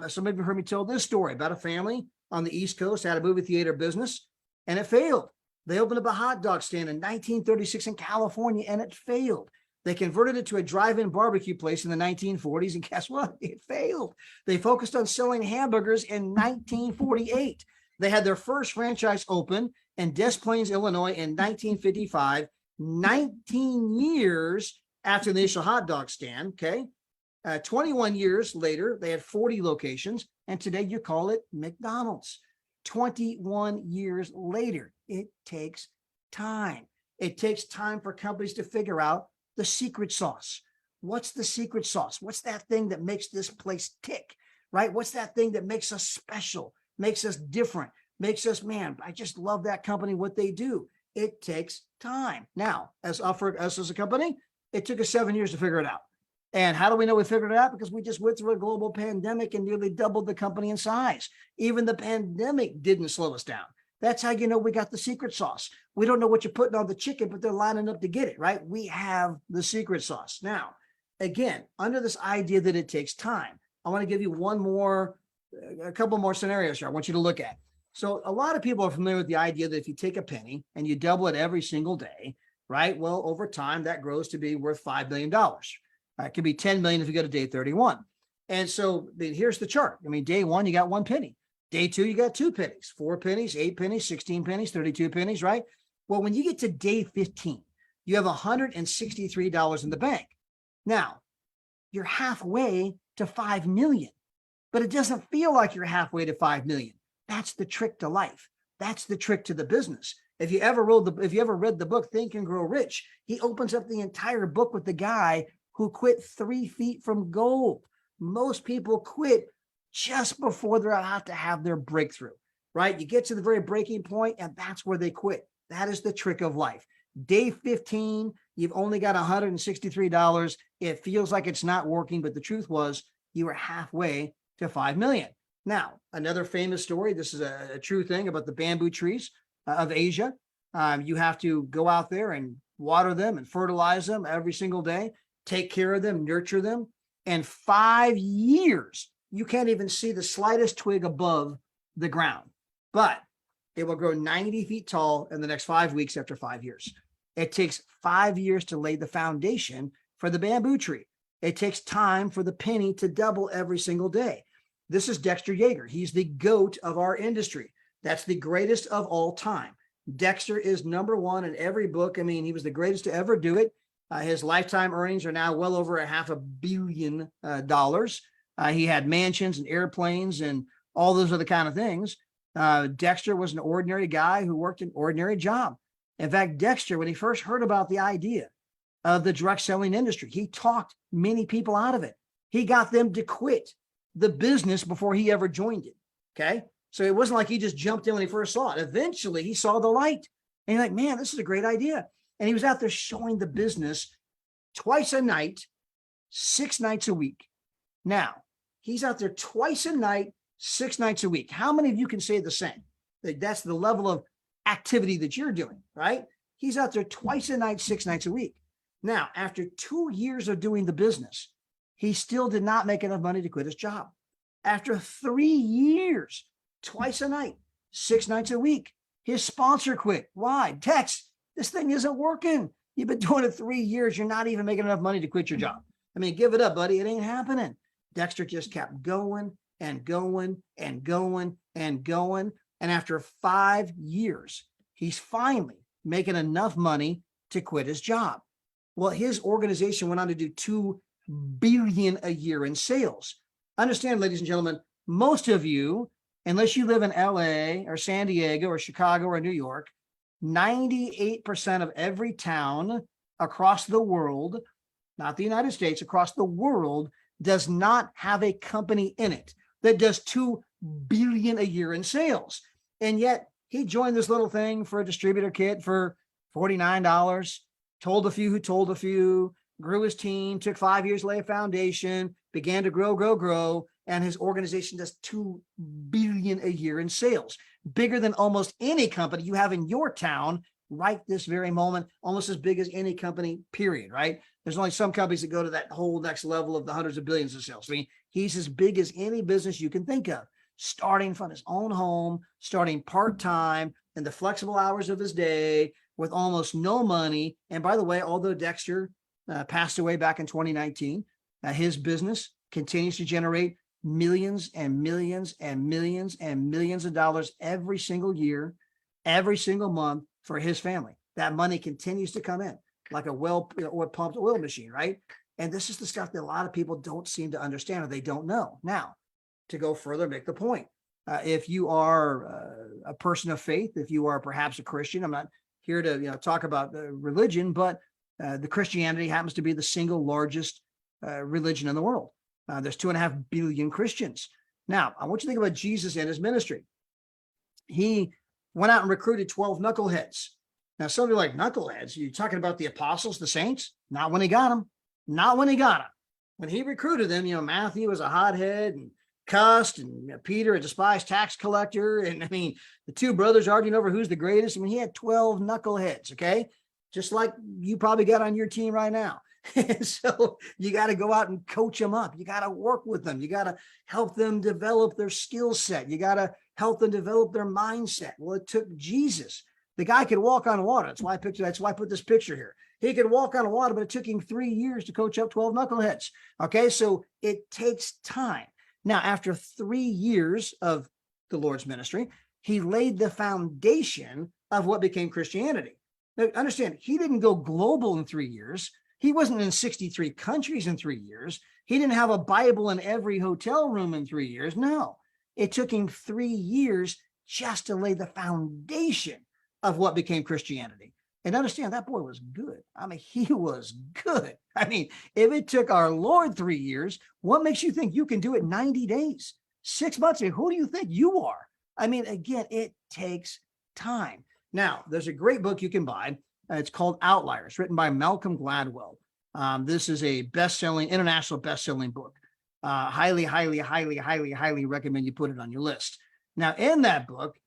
Some of you heard me tell this story about a family on the East Coast had a movie theater business, and it failed. They opened up a hot dog stand in 1936 in California, and it failed. They converted it to a drive-in barbecue place in the 1940s, and guess what? It failed. They focused on selling hamburgers in 1948. They had their first franchise open in Des Plaines, Illinois in 1955, 19 years after the initial hot dog stand, okay? 21 years later, they had 40 locations, and today you call it McDonald's. 21 years later, it takes time. It takes time for companies to figure out the secret sauce. What's the secret sauce? What's that thing that makes this place tick, right? What's that thing that makes us special, makes us different, makes us, man, I just love that company, what they do. It takes time. Now, as us as a company, it took us 7 years to figure it out. And how do we know we figured it out? Because we just went through a global pandemic and nearly doubled the company in size. Even the pandemic didn't slow us down. That's how you know we got the secret sauce. We don't know what you're putting on the chicken, but they're lining up to get it, right? We have the secret sauce. Now, again, under this idea that it takes time, I want to give you a couple more scenarios here I want you to look at. So a lot of people are familiar with the idea that if you take a penny and you double it every single day, right? Well, over time, that grows to be worth $5 million. It could be 10 million if you go to day 31. And so here's the chart. I mean, day 1, you got 1 penny. Day 2, you got 2 pennies, 4 pennies, 8 pennies, 16 pennies, 32 pennies, right? Well, when you get to day 15, you have $163 in the bank. Now, you're halfway to 5 million, but it doesn't feel like you're halfway to 5 million. That's the trick to life. That's the trick to the business. If you ever read the book, Think and Grow Rich, he opens up the entire book with the guy who quit 3 feet from gold. Most people quit just before they're about to have their breakthrough, right? You get to the very breaking point, and that's where they quit. That is the trick of life. Day 15, you've only got $163. It feels like it's not working, but the truth was you were halfway to 5 million. Now, another famous story, this is a true thing about the bamboo trees of Asia. You have to go out there and water them and fertilize them every single day. Take care of them, nurture them. And 5 years, you can't even see the slightest twig above the ground, but it will grow 90 feet tall in the next 5 weeks after 5 years. It takes 5 years to lay the foundation for the bamboo tree. It takes time for the penny to double every single day. This is Dexter Yeager. He's the GOAT of our industry. That's the greatest of all time. Dexter is number one in every book. I mean, he was the greatest to ever do it. His lifetime earnings are now well over $500 million. He had mansions and airplanes and all those other kind of things. Dexter was an ordinary guy who worked an ordinary job. In fact, Dexter, when he first heard about the idea of the direct selling industry, he talked many people out of it. He got them to quit the business before he ever joined it. Okay. So it wasn't like he just jumped in when he first saw it. Eventually he saw the light and he's like, man, this is a great idea. And he was out there showing the business twice a night, 6 nights a week. Now he's out there twice a night, 6 nights a week. How many of you can say the same? That's the level of activity that you're doing, right? He's out there twice a night, 6 nights a week. Now, after 2 years of doing the business, he still did not make enough money to quit his job. After 3 years, twice a night, 6 nights a week, his sponsor quit. Why? Tex, this thing isn't working. You've been doing it 3 years. You're not even making enough money to quit your job. I mean, give it up, buddy. It ain't happening. Dexter just kept going and going and going and going. And after 5 years, he's finally making enough money to quit his job. Well, his organization went on to do $2 billion a year in sales. Understand, ladies and gentlemen, most of you, unless you live in LA or San Diego or Chicago or New York, 98% of every town across the world, not the United States, across the world, does not have a company in it that does $2 billion a year in sales. And yet he joined this little thing for a distributor kit for $49, told a few who told a few, grew his team, took 5 years to lay a foundation, began to grow, and his organization does $2 billion a year in sales, bigger than almost any company you have in your town right this very moment, almost as big as any company, period, right? There's only some companies that go to that whole next level of the hundreds of billions of sales. I mean, he's as big as any business you can think of, starting from his own home, starting part-time in the flexible hours of his day with almost no money. And by the way, although Dexter passed away back in 2019, his business continues to generate millions and millions and millions and millions of dollars every single year, every single month for his family. That money continues to come in like a well-pumped oil machine, right? And this is the stuff that a lot of people don't seem to understand or they don't know. Now, to go further, make the point. If you are a person of faith, if you are perhaps a Christian, I'm not here to talk about religion, but the Christianity happens to be the single largest religion in the world. There's 2.5 billion Christians. Now, I want you to think about Jesus and his ministry. He went out and recruited 12 knuckleheads. Now, some of you are like, knuckleheads? You're talking about the apostles, the saints? Not when he got them. Not when he got them. When he recruited them, Matthew was a hothead and cussed, and Peter, a despised tax collector. And I mean, the two brothers arguing over who's the greatest. I mean, he had 12 knuckleheads, okay? Just like you probably got on your team right now. And so you got to go out and coach them up. You got to work with them. You got to help them develop their skill set. You got to help them develop their mindset. Well, it took Jesus. The guy could walk on water. That's why I put this picture here. He could walk on water, but it took him 3 years to coach up 12 knuckleheads. Okay, so it takes time. Now, after 3 years of the Lord's ministry, he laid the foundation of what became Christianity. Now, understand, he didn't go global in 3 years. He wasn't in 63 countries in 3 years. He didn't have a Bible in every hotel room in 3 years. No, it took him 3 years just to lay the foundation of what became Christianity. And understand, that boy was good. I mean, he was good. I mean, if it took our Lord 3 years, what makes you think you can do it 90 days, 6 months? I mean, who do you think you are? I mean, again, it takes time. Now, there's a great book you can buy. It's called Outliers, written by Malcolm Gladwell. This is a international best-selling book. Highly recommend you put it on your list. Now, in that book,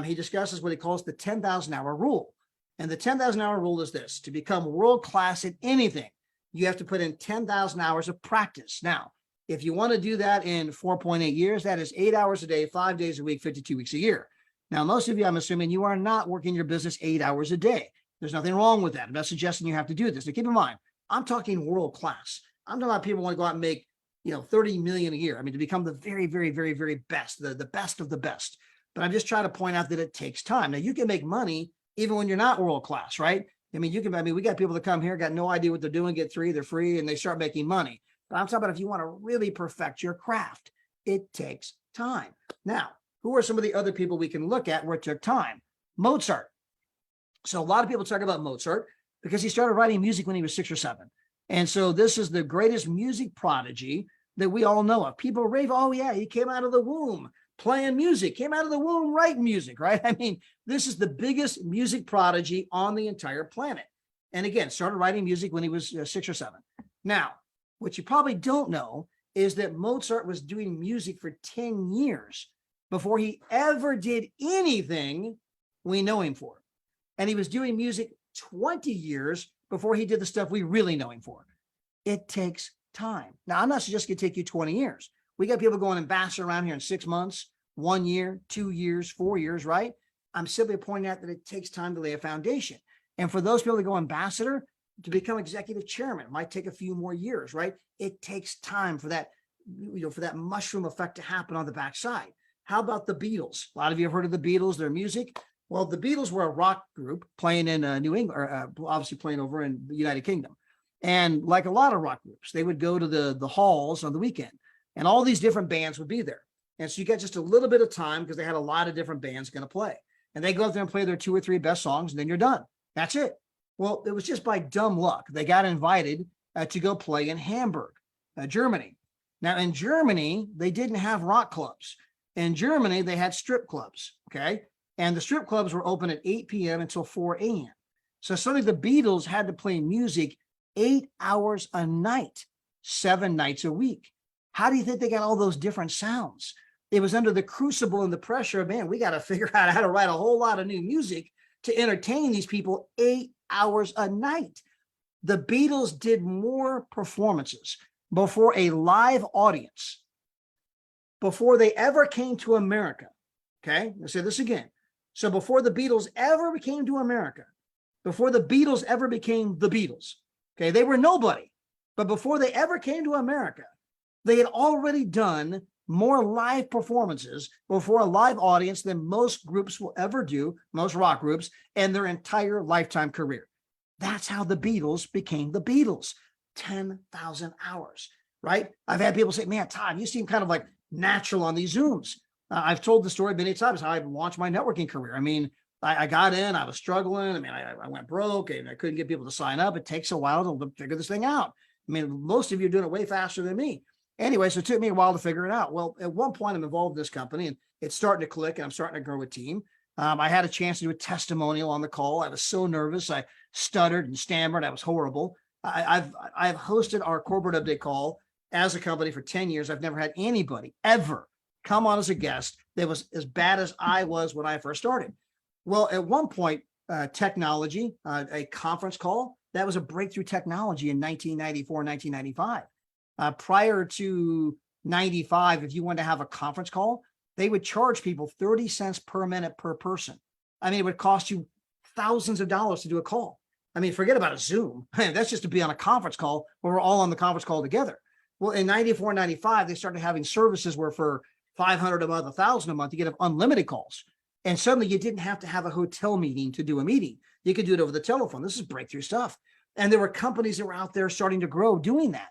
he discusses what he calls the 10,000-hour rule. And the 10,000-hour rule is this: to become world-class at anything, you have to put in 10,000 hours of practice. Now, if you want to do that in 4.8 years, that is 8 hours a day, 5 days a week, 52 weeks a year. Now, most of you, I'm assuming you are not working your business 8 hours a day. There's nothing wrong with that. I'm not suggesting you have to do this. Now, keep in mind, I'm talking world-class. I'm talking about people who want to go out and make, 30 million a year. I mean, to become the very, very, very, very best, the best of the best. But I'm just trying to point out that it takes time. Now, you can make money even when you're not world class, right? I mean, we got people that come here, got no idea what they're doing, get three, they're free, and they start making money. But I'm talking about if you want to really perfect your craft, it takes time. Now, who are some of the other people we can look at where it took time? Mozart. So a lot of people talk about Mozart because he started writing music when he was 6 or 7. And so this is the greatest music prodigy that we all know of. People rave, oh yeah, he came out of the womb playing music, came out of the womb writing music, right? I mean, this is the biggest music prodigy on the entire planet. And again, started writing music when he was 6 or 7. Now, what you probably don't know is that Mozart was doing music for 10 years before he ever did anything we know him for. And he was doing music 20 years before he did the stuff we really know him for. It takes time. Now, I'm not suggesting it take you 20 years. We got people going ambassador around here in 6 months, 1 year, 2 years, 4 years, right? I'm simply pointing out that it takes time to lay a foundation. And for those people that go ambassador, to become executive chairman, it might take a few more years, right? It takes time for that, for that mushroom effect to happen on the backside. How about the Beatles? A lot of you have heard of the Beatles, their music. Well, the Beatles were a rock group playing in New England, or obviously playing over in the United Kingdom. And like a lot of rock groups, they would go to the halls on the weekend, and all these different bands would be there. And so you got just a little bit of time because they had a lot of different bands going to play. And they go out there and play their 2 or 3 best songs, and then you're done. That's it. Well, it was just by dumb luck. They got invited to go play in Hamburg, Germany. Now, in Germany, they didn't have rock clubs. In Germany, they had strip clubs, okay? And the strip clubs were open at 8 p.m. until 4 a.m. So suddenly the Beatles had to play music 8 hours a night, 7 nights a week. How do you think they got all those different sounds? It was under the crucible and the pressure of, man, we got to figure out how to write a whole lot of new music to entertain these people 8 hours a night. The Beatles did more performances before a live audience, before they ever came to America. Okay, let's say this again. So before the Beatles ever came to America, before the Beatles ever became the Beatles, okay, they were nobody. But before they ever came to America, they had already done more live performances before a live audience than most groups will ever do, most rock groups, in their entire lifetime career. That's how the Beatles became the Beatles. 10,000 hours, right? I've had people say, man, Todd, you seem kind of like natural on these Zooms. I've told the story many times how I launched my networking career. I mean, I got in, I was struggling. I mean, I went broke and I couldn't get people to sign up. It takes a while to figure this thing out. I mean, most of you are doing it way faster than me. Anyway, so it took me a while to figure it out. Well, at one point I'm involved in this company and it's starting to click and I'm starting to grow a team. I had a chance to do a testimonial on the call. I was so nervous. I stuttered and stammered. I was horrible. I've hosted our corporate update call as a company for 10 years. I've never had anybody ever come on as a guest that was as bad as I was when I first started. Well, at one point, technology, a conference call, that was a breakthrough technology in 1994, 1995. Prior to 95, if you wanted to have a conference call, they would charge people 30 cents per minute per person. I mean, it would cost you thousands of dollars to do a call. I mean, forget about a Zoom. That's just to be on a conference call where we're all on the conference call together. Well, in 94, 95, they started having services where for $500 a month, $1,000 a month, you get unlimited calls. And suddenly you didn't have to have a hotel meeting to do a meeting. You could do it over the telephone. This is breakthrough stuff. And there were companies that were out there starting to grow doing that.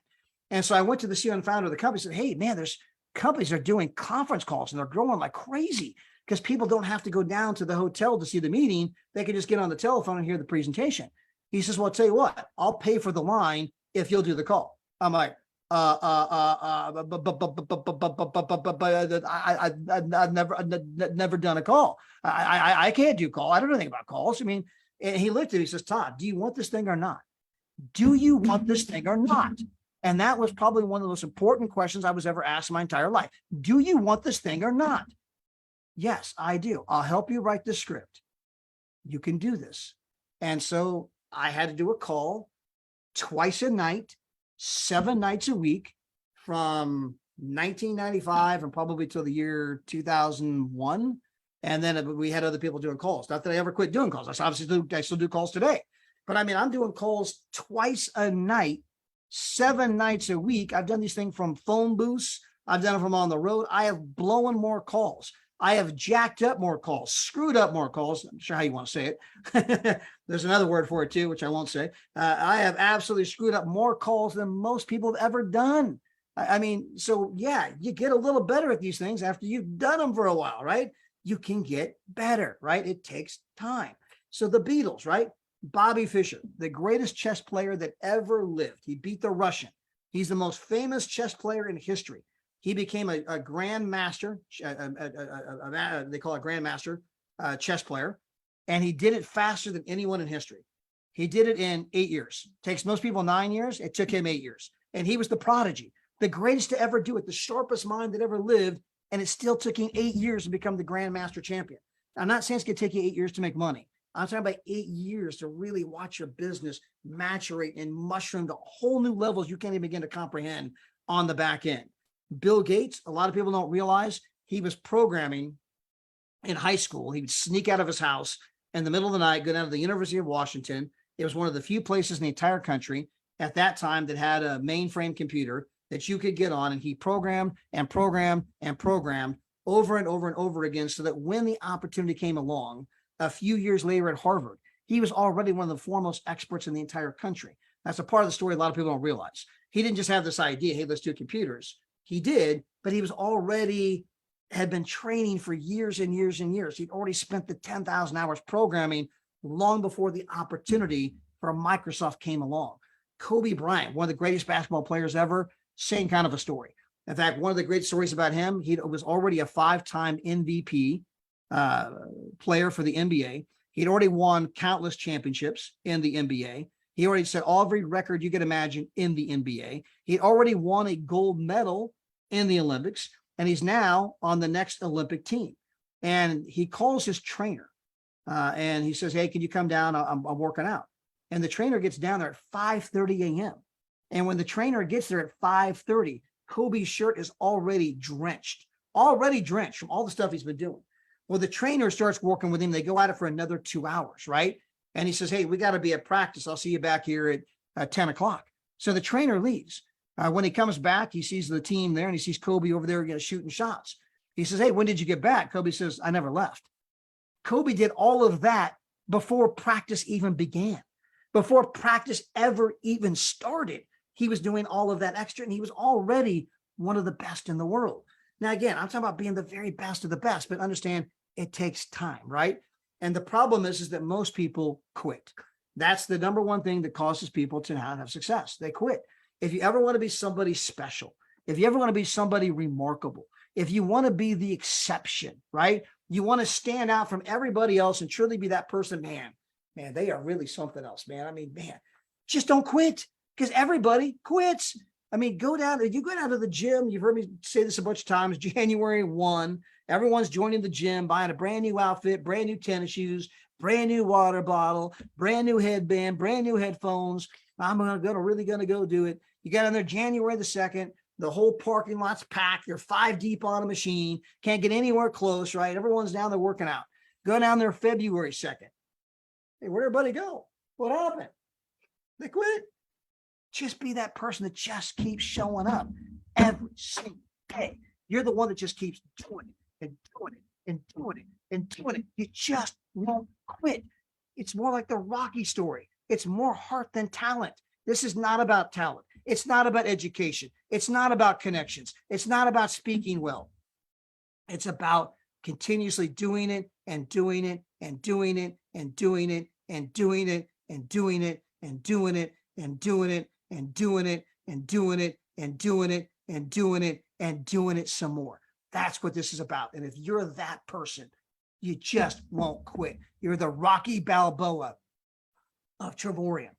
And so I went to the CEO and founder of the company and said, hey, man, there's companies that are doing conference calls and they're growing like crazy because people don't have to go down to the hotel to see the meeting. They can just get on the telephone and hear the presentation. He says, well, I'll tell you what, I'll pay for the line if you'll do the call. I'm like, I've never done a call. I can't do call. I don't know anything about calls. I mean, and he looked at me, he says, Todd, do you want this thing or not? Do you want this thing or not? And that was probably one of the most important questions I was ever asked in my entire life. Do you want this thing or not? Yes, I do. I'll help you write the script. You can do this. And so I had to do a call twice a night, 7 nights a week from 1995 and probably till the year 2001. And then we had other people doing calls. Not that I ever quit doing calls. I still do calls today. But I mean, I'm doing calls twice a night, 7 nights a week. I've done these things from phone booths. I've done it from on the road. I have blown more calls. I have jacked up more calls, screwed up more calls. I'm sure how you want to say it. There's another word for it too, which I won't say. I have absolutely screwed up more calls than most people have ever done. I mean, so yeah, you get a little better at these things after you've done them for a while, right? You can get better, right? It takes time. So the Beatles, right? Bobby Fischer, the greatest chess player that ever lived. He beat the Russian. He's the most famous chess player in history. He became a grandmaster, they call it grandmaster chess player, and he did it faster than anyone in history. He did it in 8 years. Takes most people 9 years. It took him 8 years. And he was the prodigy, the greatest to ever do it, the sharpest mind that ever lived. And it still took him 8 years to become the grandmaster champion. I'm not saying it's going to take you 8 years to make money. I'm talking about 8 years to really watch your business maturate and mushroom to whole new levels you can't even begin to comprehend on the back end. Bill Gates, a lot of people don't realize he was programming in high school. He would sneak out of his house in the middle of the night, go down to the University of Washington. It was one of the few places in the entire country at that time that had a mainframe computer that you could get on, and he programmed and programmed and programmed over and over and over again, so that when the opportunity came along a few years later at Harvard, he was already one of the foremost experts in the entire country. That's a part of the story a lot of people don't realize. He didn't just have this idea, hey, let's do computers. He did, but he was already had been training for years and years and years. He'd already spent the 10,000 hours programming long before the opportunity for Microsoft came along. Kobe Bryant, one of the greatest basketball players ever, same kind of a story. In fact, one of the great stories about him, he was already a 5-time MVP player for the NBA. He'd already won countless championships in the NBA. He already set every record you could imagine in the NBA. He'd already won a gold medal in the Olympics, and he's now on the next Olympic team. And he calls his trainer and he says, hey, can you come down? I'm working out. And the trainer gets down there at 5:30 a.m. And when the trainer gets there at 5:30, Kobe's shirt is already drenched from all the stuff he's been doing. Well, the trainer starts working with him. They go at it for another 2 hours, right? And he says, hey, we got to be at practice. I'll see you back here at 10 o'clock. So the trainer leaves. When he comes back, he sees the team there and he sees Kobe over there shooting shots. He says, hey, when did you get back? Kobe says, I never left. Kobe did all of that before practice even began. Before practice ever even started, he was doing all of that extra, and he was already one of the best in the world. Now, again, I'm talking about being the very best of the best, but understand it takes time, right? And the problem is that most people quit. That's the number one thing that causes people to not have success. They quit. If you ever want to be somebody special, if you ever want to be somebody remarkable, if you want to be the exception, right? You want to stand out from everybody else and truly be that person, man, they are really something else, man. I mean, man, just don't quit, because everybody quits. I mean, you go down to the gym. You've heard me say this a bunch of times. January 1, everyone's joining the gym, buying a brand new outfit, brand new tennis shoes, brand new water bottle, brand new headband, brand new headphones. I'm really going to go do it. You got in there January the 2nd, the whole parking lot's packed. You're 5 deep on a machine. Can't get anywhere close, right? Everyone's down there working out. Go down there February 2nd. Hey, where'd everybody go? What happened? They quit. Just be that person that just keeps showing up every single day. You're the one that just keeps doing it and doing it and doing it and doing it. You just won't quit. It's more like the Rocky story. It's more heart than talent. This is not about talent. It's not about education. It's not about connections. It's not about speaking well. It's about continuously doing it and doing it and doing it and doing it and doing it and doing it and doing it and doing it and doing it and doing it and doing it and doing it and doing it some more. That's what this is about. And if you're that person, you just won't quit. You're the Rocky Balboa of Trevorium.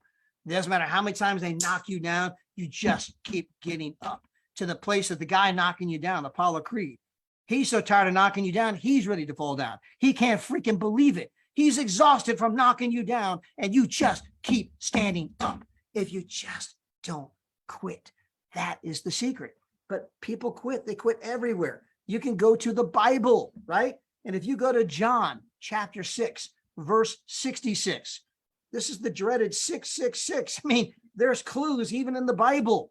It doesn't matter how many times they knock you down, you just keep getting up to the place that the guy knocking you down, Apollo Creed. He's so tired of knocking you down, he's ready to fall down. He can't freaking believe it. He's exhausted from knocking you down, and you just keep standing up. If you just don't quit, that is the secret. But people quit. They quit everywhere. You can go to the Bible, right? And if you go to John chapter 6, verse 66, this is the dreaded 666. I mean, there's clues even in the Bible.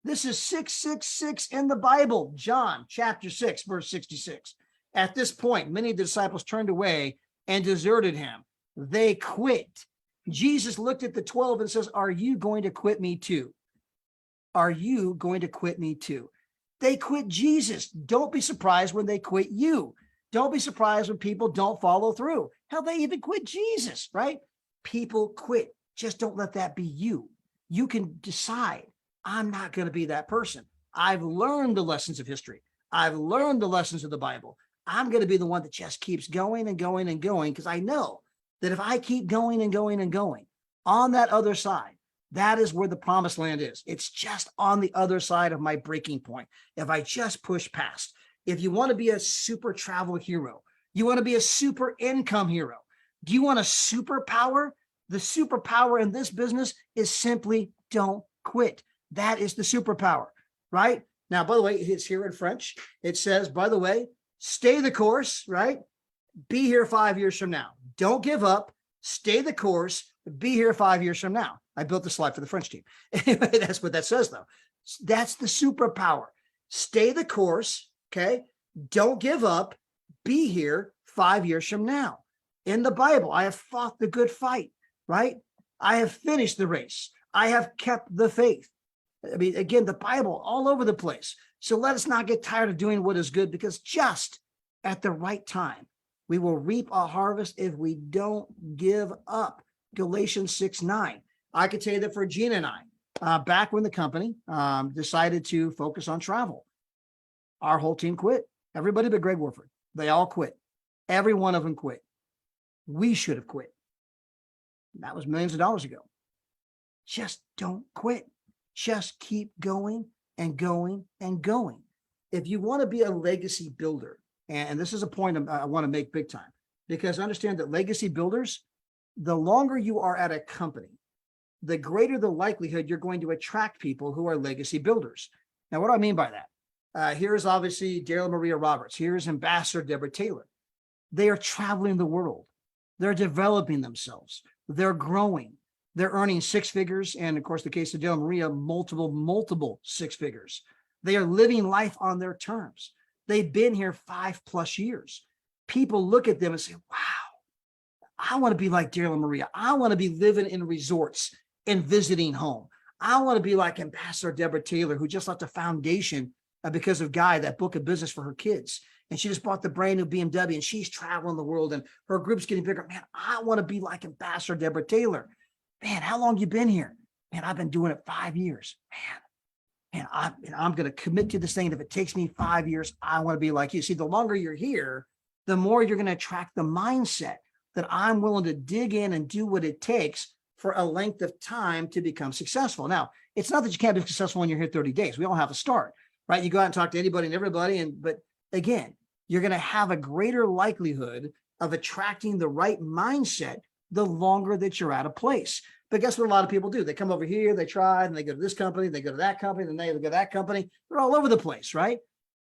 This is 666 in the Bible, John chapter 6, verse 66. At this point, many of the disciples turned away and deserted him. They quit. Jesus looked at the 12 and says, are you going to quit me too? Are you going to quit me too? They quit Jesus. Don't be surprised when they quit you. Don't be surprised when people don't follow through. Hell, they even quit Jesus, right? People quit. Just don't let that be you. You can decide, I'm not going to be that person. I've learned the lessons of history. I've learned the lessons of the Bible. I'm going to be the one that just keeps going and going and going, because I know that if I keep going and going and going on that other side, that is where the promised land is. It's just on the other side of my breaking point. If I just push past, if you want to be a super travel hero, you want to be a super income hero. Do you want a superpower? The superpower in this business is simply don't quit. That is the superpower, right? Now, by the way, it's here in French. It says, by the way, stay the course, right? Be here 5 years from now. Don't give up. Stay the course. Be here 5 years from now. I built the slide for the French team. Anyway, that's what that says, though. That's the superpower. Stay the course, okay? Don't give up. Be here 5 years from now. In the Bible, I have fought the good fight, right? I have finished the race. I have kept the faith. I mean, again, the Bible all over the place. So let us not get tired of doing what is good, because just at the right time, we will reap a harvest if we don't give up. Galatians 6:9. I could tell you that for Gina and I, back when the company decided to focus on travel, our whole team quit. Everybody but Greg Warford. They all quit. Every one of them quit. We should have quit. That was millions of dollars ago. Just don't quit. Just keep going and going and going. If you want to be a legacy builder, and this is a point I want to make big time, because understand that legacy builders, the longer you are at a company, the greater the likelihood you're going to attract people who are legacy builders. Now, what do I mean by that? Here's obviously Daryl Maria Roberts. Here's Ambassador Deborah Taylor. They are traveling the world. They're developing themselves. They're growing. They're earning six figures. And of course, the case of Daryl Maria, multiple six figures. They are living life on their terms. They've been here 5+ years. People look at them and say, wow, I want to be like Daryl and Maria. I want to be living in resorts and visiting home. I want to be like Ambassador Deborah Taylor, who just left a foundation because of Guy, that book of business for her kids. And she just bought the brand new BMW, and she's traveling the world, and her group's getting bigger. Man, I want to be like Ambassador Deborah Taylor. Man, how long you been here? Man, I've been doing it 5 years. Man, I'm going to commit to this thing. If it takes me 5 years, I want to be like you. See, the longer you're here, the more you're going to attract the mindset that I'm willing to dig in and do what it takes for a length of time to become successful. Now, it's not that you can't be successful when you're here 30 days. We all have a start, right? You go out and talk to anybody and everybody. But again, you're going to have a greater likelihood of attracting the right mindset the longer that you're at a place. But guess what a lot of people do? They come over here, they try, and they go to this company, they go to that company, then they go to that company. They're all over the place, right?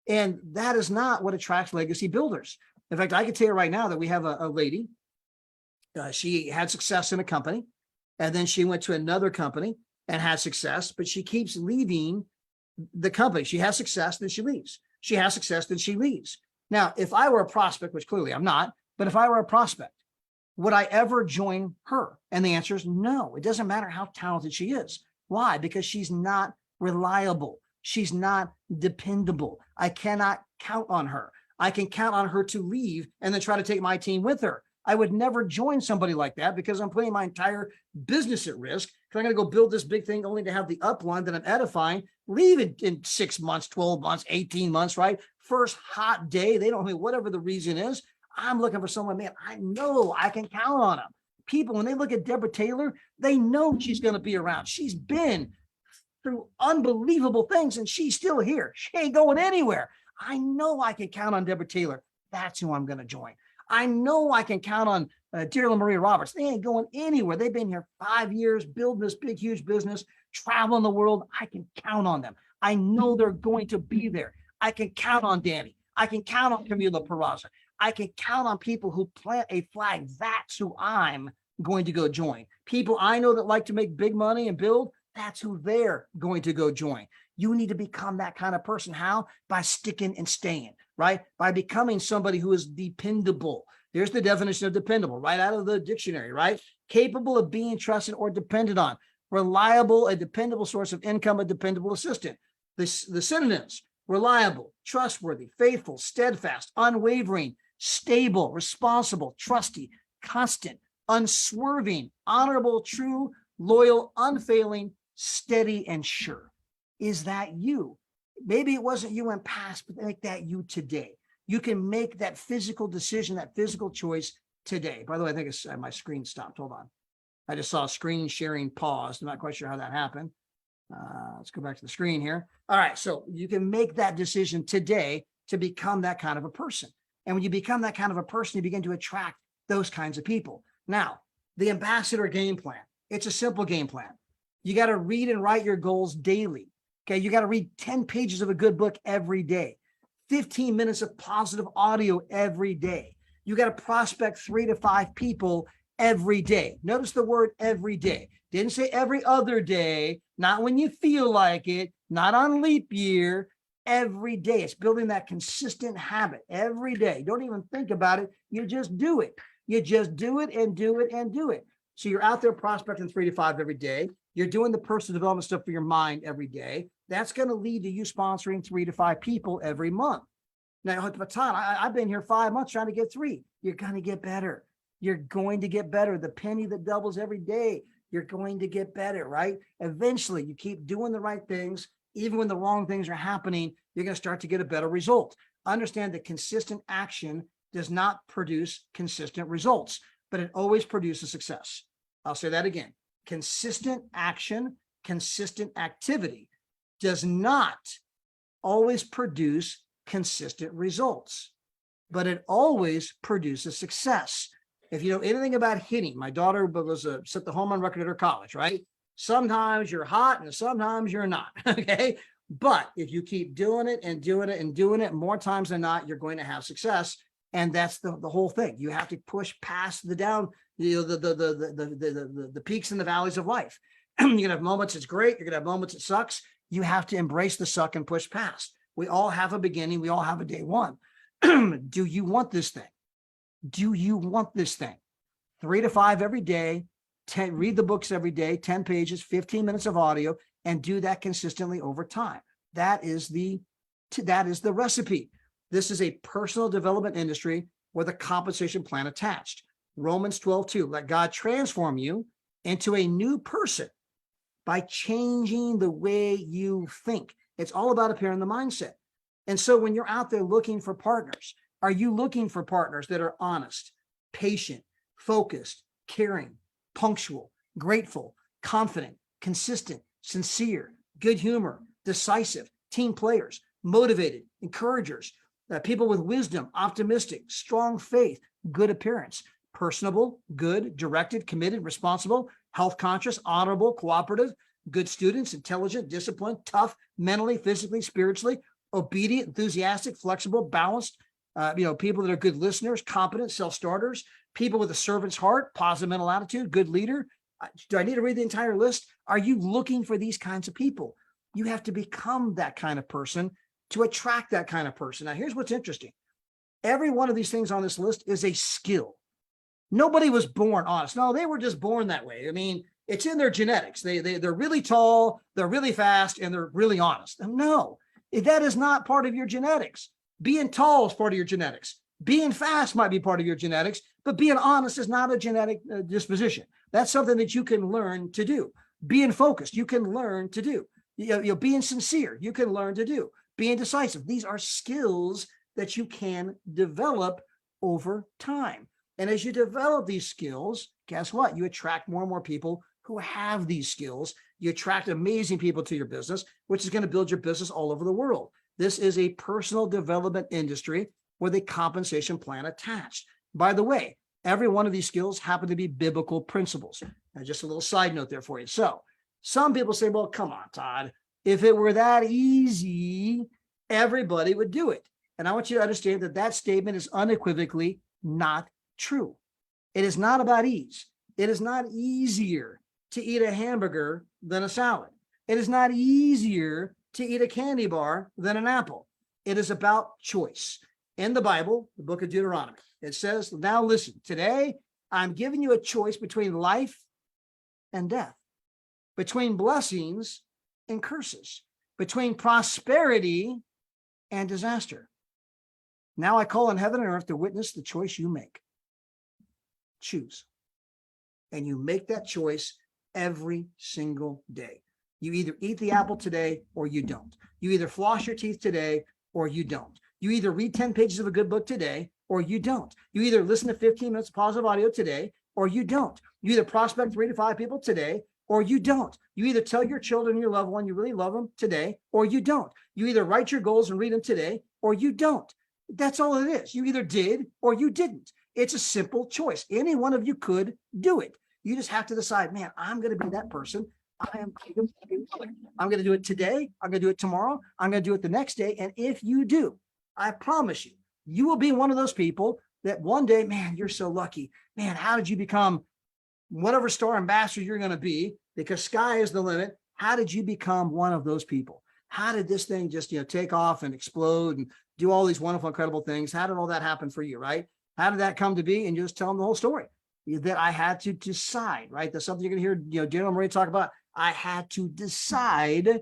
And that is not what attracts legacy builders. In fact, I can tell you right now that we have a lady. She had success in a company, and then she went to another company and had success, but she keeps leaving the company. She has success, then she leaves. She has success, then she leaves. Now, if I were a prospect, which clearly I'm not, but if I were a prospect, would I ever join her? And the answer is no. It doesn't matter how talented she is. Why? Because she's not reliable. She's not dependable. I cannot count on her. I can count on her to leave and then try to take my team with her. I would never join somebody like that, because I'm putting my entire business at risk. Because I'm going to go build this big thing only to have the upline that I'm edifying leave in 6 months, 12 months, 18 months, right? First hot day, they don't know, whatever the reason is. I'm looking for someone, man, I know I can count on them. People, when they look at Deborah Taylor, they know she's going to be around. She's been through unbelievable things, and she's still here. She ain't going anywhere. I know I can count on Deborah Taylor. That's who I'm going to join. I know I can count on Daryl and Maria Roberts. They ain't going anywhere. They've been here 5 years, building this big, huge business, traveling the world. I can count on them. I know they're going to be there. I can count on Danny. I can count on Camila Peraza. I can count on people who plant a flag. That's who I'm going to go join. People I know that like to make big money and build, that's who they're going to go join. You need to become that kind of person. How? By sticking and staying, right? By becoming somebody who is dependable. There's the definition of dependable, right out of the dictionary, right? Capable of being trusted or depended on. Reliable, a dependable source of income, a dependable assistant. The synonyms: reliable, trustworthy, faithful, steadfast, unwavering, stable, responsible, trusty, constant, unswerving, honorable, true, loyal, unfailing, steady, and sure. Is that you? Maybe it wasn't you in past, but make that you today. You can make that physical decision, that physical choice today. By the way, I think my screen stopped. Hold on. I just saw screen sharing paused. I'm not quite sure how that happened. Let's go back to the screen here. All right. So you can make that decision today to become that kind of a person. And when you become that kind of a person, you begin to attract those kinds of people. Now, the ambassador game plan. It's a simple game plan. You got to read and write your goals daily. Okay. You got to read 10 pages of a good book every day, 15 minutes of positive audio every day. You got to prospect 3 to 5 people every day. Notice the word every day. Didn't say every other day, not when you feel like it, not on leap year, every day. It's building that consistent habit every day. Don't even think about it. You just do it. You just do it and do it and do it. So you're out there prospecting 3 to 5 every day. You're doing the personal development stuff for your mind every day. That's going to lead to you sponsoring 3 to 5 people every month. Now, but Todd, I've been here 5 months trying to get 3. You're going to get better. You're going to get better. The penny that doubles every day, you're going to get better, right? Eventually, you keep doing the right things. Even when the wrong things are happening, you're going to start to get a better result. Understand that consistent action does not produce consistent results, but it always produces success. I'll say that again. Consistent action, consistent activity does not always produce consistent results, but it always produces success. If you know anything about hitting, my daughter was set the home run record at her college, right? Sometimes you're hot and sometimes you're not, okay? But if you keep doing it and doing it and doing it more times than not, you're going to have success. And that's the whole thing. You have to push past the down, the peaks and the valleys of life. You're gonna have moments it's great. You're gonna have moments it sucks. You have to embrace the suck and push past. We all have a beginning. We all have a day one. Do you want this thing? Do you want this thing? 3 to 5 every day, 10, read the books every day, 10 pages, 15 minutes of audio, and do that consistently over time. That is the recipe. This is a personal development industry with a compensation plan attached. Romans 12:2, let God transform you into a new person by changing the way you think. It's all about appearing the mindset. And so when you're out there looking for partners, are you looking for partners that are honest, patient, focused, caring, punctual, grateful, confident, consistent, sincere, good humor, decisive, team players, motivated, encouragers, people with wisdom, optimistic, strong faith, good appearance, personable, good, directed, committed, responsible, health conscious, honorable, cooperative, good students, intelligent, disciplined, tough, mentally, physically, spiritually, obedient, enthusiastic, flexible, balanced, people that are good listeners, competent, self-starters, people with a servant's heart, positive mental attitude, good leader. Do I need to read the entire list? Are you looking for these kinds of people? You have to become that kind of person to attract that kind of person. Now, here's what's interesting. Every one of these things on this list is a skill. Nobody was born honest. No, they were just born that way. I mean, it's in their genetics. They're really tall, they're really fast, and they're really honest. No, that is not part of your genetics. Being tall is part of your genetics. Being fast might be part of your genetics, but being honest is not a genetic disposition. That's something that you can learn to do. Being focused, you can learn to do. Being sincere, you can learn to do. Being decisive, these are skills that you can develop over time. And as you develop these skills, guess what? You attract more and more people who have these skills. You attract amazing people to your business, which is going to build your business all over the world. This is a personal development industry with a compensation plan attached. By the way, every one of these skills happen to be biblical principles. Now, just a little side note there for you. So some people say, well, come on, Todd, if it were that easy, everybody would do it. And I want you to understand that that statement is unequivocally not true. It is not about ease. It is not easier to eat a hamburger than a salad. It is not easier to eat a candy bar than an apple. It is about choice. In the Bible, the book of Deuteronomy, it says, now listen, today I'm giving you a choice between life and death, between blessings and curses, between prosperity and disaster. Now I call on heaven and earth to witness the choice you make. Choose. And you make that choice every single day. You either eat the apple today or you don't. You either floss your teeth today or you don't. You either read 10 pages of a good book today or you don't. You either listen to 15 minutes of positive audio today or you don't. You either prospect 3 to 5 people today or you don't. You either tell your children, your loved one, you really love them today or you don't. You either write your goals and read them today or you don't. That's all it is. You either did or you didn't. It's a simple choice. Any one of you could do it. You just have to decide, man, I'm going to be that person. I'm going to do it today. I'm going to do it tomorrow. I'm going to do it the next day. And if you do, I promise you, you will be one of those people that one day, man, you're so lucky. Man, how did you become whatever star ambassador you're going to be? Because sky is the limit. How did you become one of those people? How did this thing just, take off and explode and do all these wonderful, incredible things? How did all that happen for you, right? How did that come to be? And you just tell them the whole story. That I had to decide, right? That's something you're going to hear, General Murray talk about. I had to decide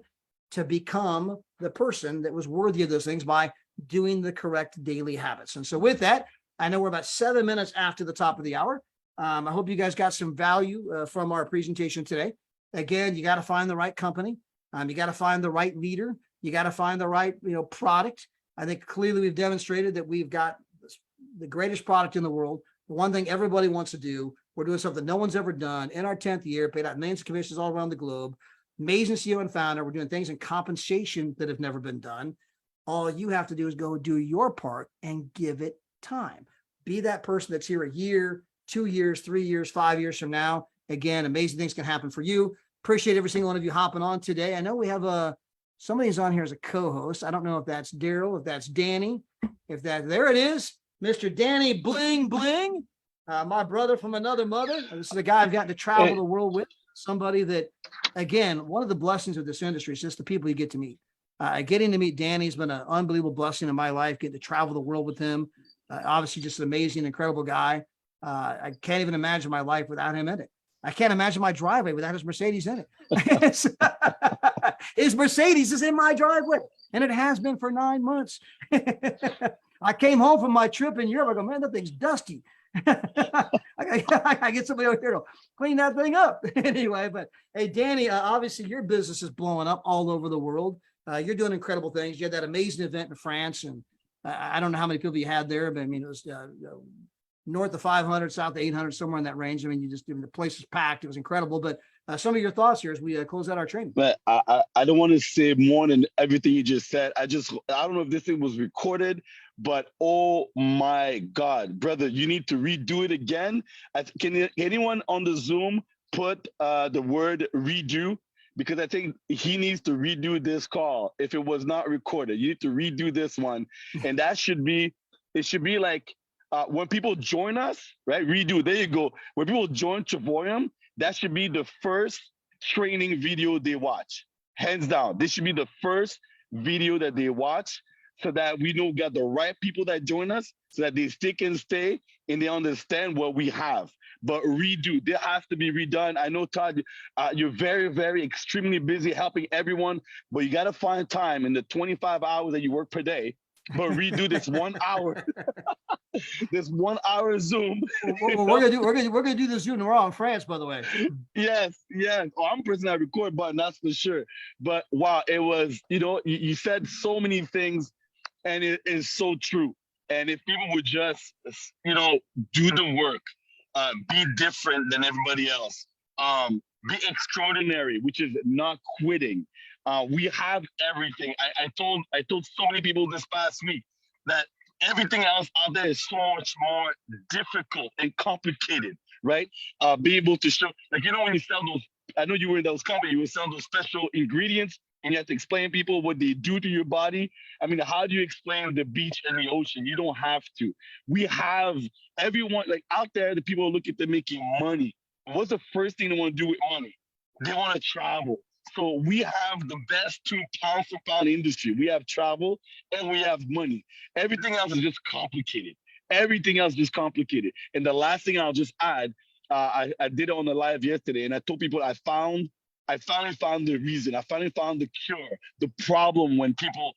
to become the person that was worthy of those things by doing the correct daily habits. And so with that, I know we're about 7 minutes after the top of the hour. I hope you guys got some value from our presentation today. Again, you got to find the right company. You got to find the right leader. You got to find the right, product. I think clearly we've demonstrated that we've got the greatest product in the world. The one thing everybody wants to do. We're doing something no one's ever done in our 10th year, paid out millions of commissions all around the globe. Amazing CEO and founder. We're doing things in compensation that have never been done. All you have to do is go do your part and give it time. Be that person that's here a year, 2 years, 3 years, 5 years from now. Again, amazing things can happen for you. Appreciate every single one of you hopping on today. I know we have somebody's on here as a co-host. I don't know if that's Daryl, if that's Danny, there it is. Mr. Danny Bling Bling, my brother from another mother. This is a guy I've gotten to travel the world with. Somebody that, again, one of the blessings of this industry is just the people you get to meet. Getting to meet Danny's been an unbelievable blessing in my life. Getting to travel the world with him. Obviously, just an amazing, incredible guy. I can't even imagine my life without him in it. I can't imagine my driveway without his Mercedes in it. His Mercedes is in my driveway, and it has been for 9 months. I came home from my trip in Europe. I go, man, that thing's dusty. I get somebody over here to clean that thing up. Anyway, but hey, Danny, obviously your business is blowing up all over the world. You're doing incredible things. You had that amazing event in France, and I don't know how many people you had there, but I mean, it was north of 500, south of 800, somewhere in that range. I mean, the place was packed. It was incredible. But some of your thoughts here as we close out our training. But I don't want to say more than everything you just said. I don't know if this thing was recorded, but oh my God, brother, you need to redo it again. Can anyone on the Zoom put the word redo? Because I think he needs to redo this call if it was not recorded. You need to redo this one. And it should be like when people join us, right? Redo, there you go. When people join Chavoyam, that should be the first training video they watch. Hands down. This should be the first video that they watch so that we know we got the right people that join us, so that they stick and stay and they understand what we have. But redo, there has to be redone. I know, Todd, you're very, very extremely busy helping everyone, but you got to find time in the 25 hours that you work per day, but redo this 1 hour. This 1 hour Zoom. Well, we're gonna do this Zoom. We're all in France, by the way. Yes. Oh, I'm pressing that record button, that's for sure. But wow, it was, you said so many things, and it is so true. And if people would just, do the work, be different than everybody else, be extraordinary, which is not quitting. We have everything. I told so many people this past week that everything else out there is so much more difficult and complicated, right? Be able to show, like, when you sell those, I know you were in those companies, you would sell those special ingredients and you have to explain people what they do to your body. I mean, how do you explain the beach and the ocean? You don't have to. We have everyone, like out there, the people look at them making money. What's the first thing they want to do with money? They want to travel. So we have the best two pound for pound industry. We have travel and we have money. Everything else is just complicated. Everything else is just complicated. And the last thing I'll just add, I did it on the live yesterday, and I told people I finally found the reason. I finally found the cure, the problem when people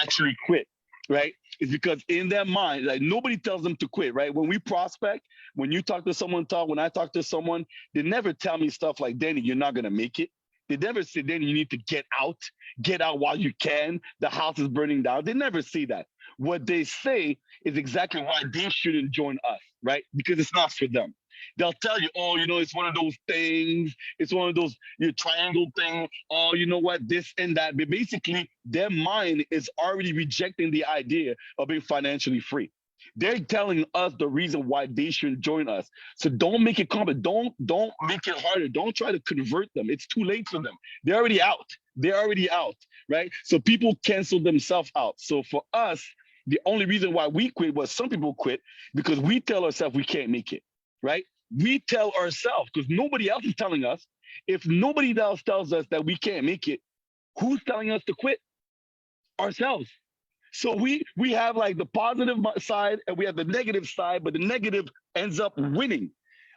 actually quit, right? It's because in their mind, like nobody tells them to quit, right? When we prospect, when you talk to someone, when I talk to someone, they never tell me stuff like, Danny, you're not going to make it. They never say, Danny, you need to get out while you can. The house is burning down. They never say that. What they say is exactly why they shouldn't join us, right? Because it's not for them. They'll tell you, oh, it's one of those things. It's one of those triangle thing. Oh, you know what? This and that. But basically, their mind is already rejecting the idea of being financially free. They're telling us the reason why they shouldn't join us. So don't make it complicated. Don't make it harder. Don't try to convert them. It's too late for them. They're already out, right? So people cancel themselves out. So for us, the only reason why we quit was some people quit because we tell ourselves we can't make it, right? We tell ourselves because nobody else is telling us. If nobody else tells us that we can't make it, who's telling us to quit? Ourselves. So we have like the positive side and we have the negative side, but the negative ends up winning.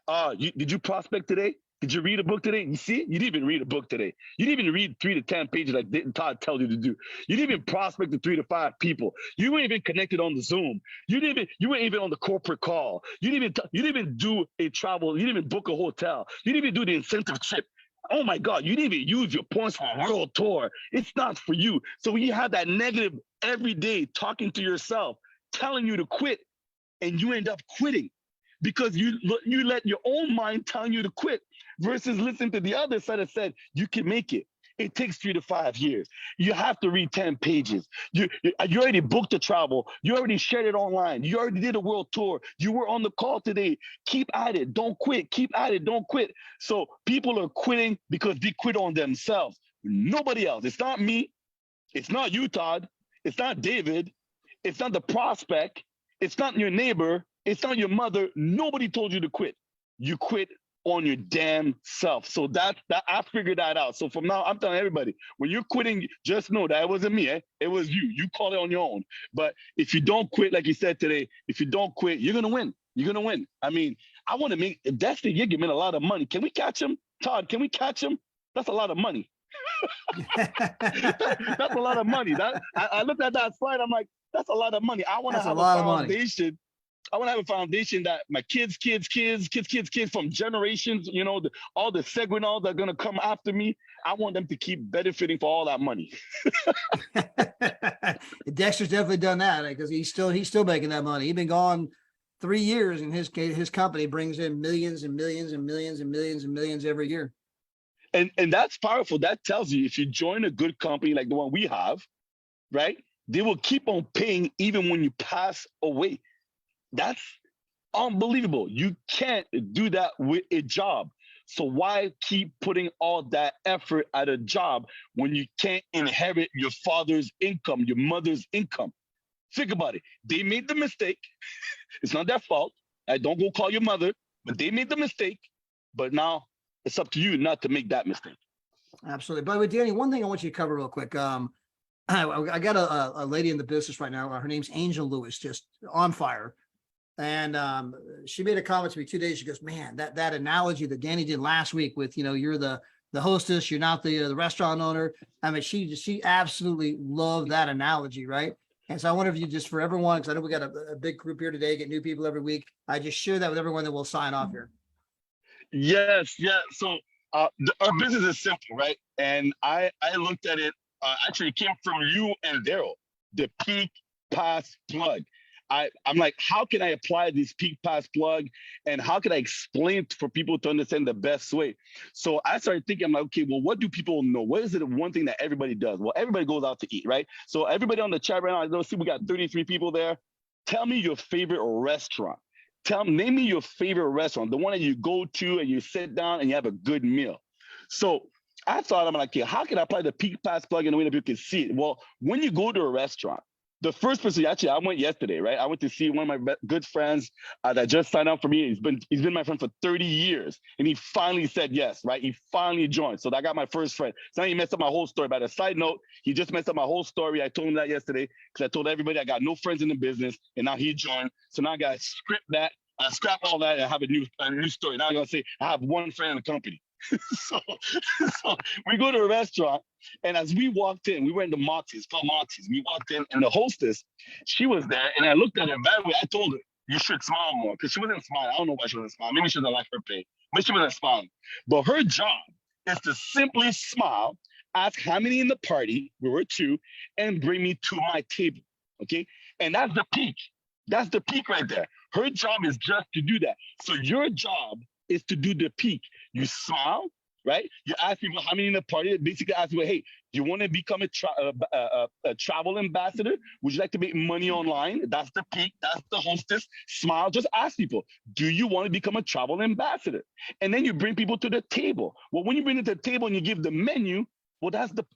Did you prospect today? Did you read a book today? You see, you didn't even read a book today. You didn't even read 3 to 10 pages like Todd tell you to do. You didn't even prospect to 3 to 5 people. You weren't even connected on the Zoom. You weren't even on the corporate call. You didn't even do a travel. You didn't even book a hotel. You didn't even do the incentive trip. Oh my God, you didn't even use your points for a world tour. It's not for you. So when you have that negative every day talking to yourself, telling you to quit, and you end up quitting because you let your own mind tell you to quit versus listening to the other side that said you can make it. It takes 3 to 5 years. You have to read 10 pages. You already booked the travel. You already shared it online. You already did a world tour. You were on the call today. Keep at it. Don't quit. Keep at it. Don't quit. So people are quitting because they quit on themselves. Nobody else. It's not me. It's not you, Todd. It's not David. It's not the prospect. It's not your neighbor. It's not your mother. Nobody told you to quit. You quit on your damn self. So that I figured that out. So from now, I'm telling everybody, when you're quitting, just know that it wasn't me. It was you. You called it on your own. But if you don't quit, like you said today, if you don't quit, you're gonna win. You're gonna win. I mean, I want to make Dexter Yeager made a lot of money. Can we catch him, Todd? Can we catch him? That's a lot of money. That's a lot of money. I looked at that slide. I'm like, that's a lot of money. I want to have a foundation. I want to have a foundation that my kids from generations, all the Segwinals that are going to come after me, I want them to keep benefiting for all that money. Dexter's definitely done that because he's still making that money. He's been gone 3 years, and his company brings in millions and millions and millions and millions and millions every year. And that's powerful. That tells you if you join a good company like the one we have, right, they will keep on paying even when you pass away. That's unbelievable. You can't do that with a job. So why keep putting all that effort at a job when you can't inherit your father's income, your mother's income? Think about it. They made the mistake. It's not their fault. Don't go call your mother, but they made the mistake. But now it's up to you not to make that mistake. Absolutely. By the way, Danny, one thing I want you to cover real quick. I got a lady in the business right now. Her name's Angel Lewis, just on fire. And she made a comment to me 2 days. She goes, man, that analogy that Danny did last week with, you're the hostess, you're not the restaurant owner. I mean, she absolutely loved that analogy, right? And so I wonder if you just, for everyone, because I know we got a big group here today, get new people every week. I just share that with everyone that will sign off here. Yes, yeah. So our business is simple, right? And I looked at it, actually it came from you and Daryl, the peak pass plug. I'm like, how can I apply this peak pass plug and how can I explain for people to understand the best way? So I started thinking, I'm like, okay, well, what do people know? What is it one thing that everybody does? Well, everybody goes out to eat, right? So everybody on the chat right now, I see we got 33 people there. Tell me your favorite restaurant. Name me your favorite restaurant, the one that you go to and you sit down and you have a good meal. So I thought, I'm like, okay, how can I apply the peak pass plug in a way that people can see it? Well, when you go to a restaurant, The first person, actually, I went yesterday, right? I went to see one of my good friends that just signed up for me. He's been my friend for 30 years, and he finally said yes, right? He finally joined. So I got my first friend. So now he messed up my whole story. By the side note, he just messed up my whole story. I told him that yesterday because I told everybody I got no friends in the business, and now he joined. So now I got to script that, scrap all that, and have a new story. Now I'm gonna say I have one friend in the company. so, so we go to a restaurant, and as we walked in, we went to Moxie's, called Moxie's. We walked in, and the hostess, she was there, and I looked at her. By the way, I told her, you should smile more, because she wasn't smiling. I don't know why she wasn't smiling. Maybe she doesn't like her pay, but she wasn't smiling. But her job is to simply smile, ask how many in the party, we were two, and bring me to my table, okay? And that's the peak. That's the peak right there. Her job is just to do that. So your job is to do the peak. You smile, right? You ask people how many in the party. Basically ask people, hey, do you want to become a travel ambassador? Would you like to make money online? That's the peak. That's the hostess. Smile. Just ask people, do you want to become a travel ambassador? And then you bring people to the table. Well, when you bring it to the table and you give the menu, well, that's the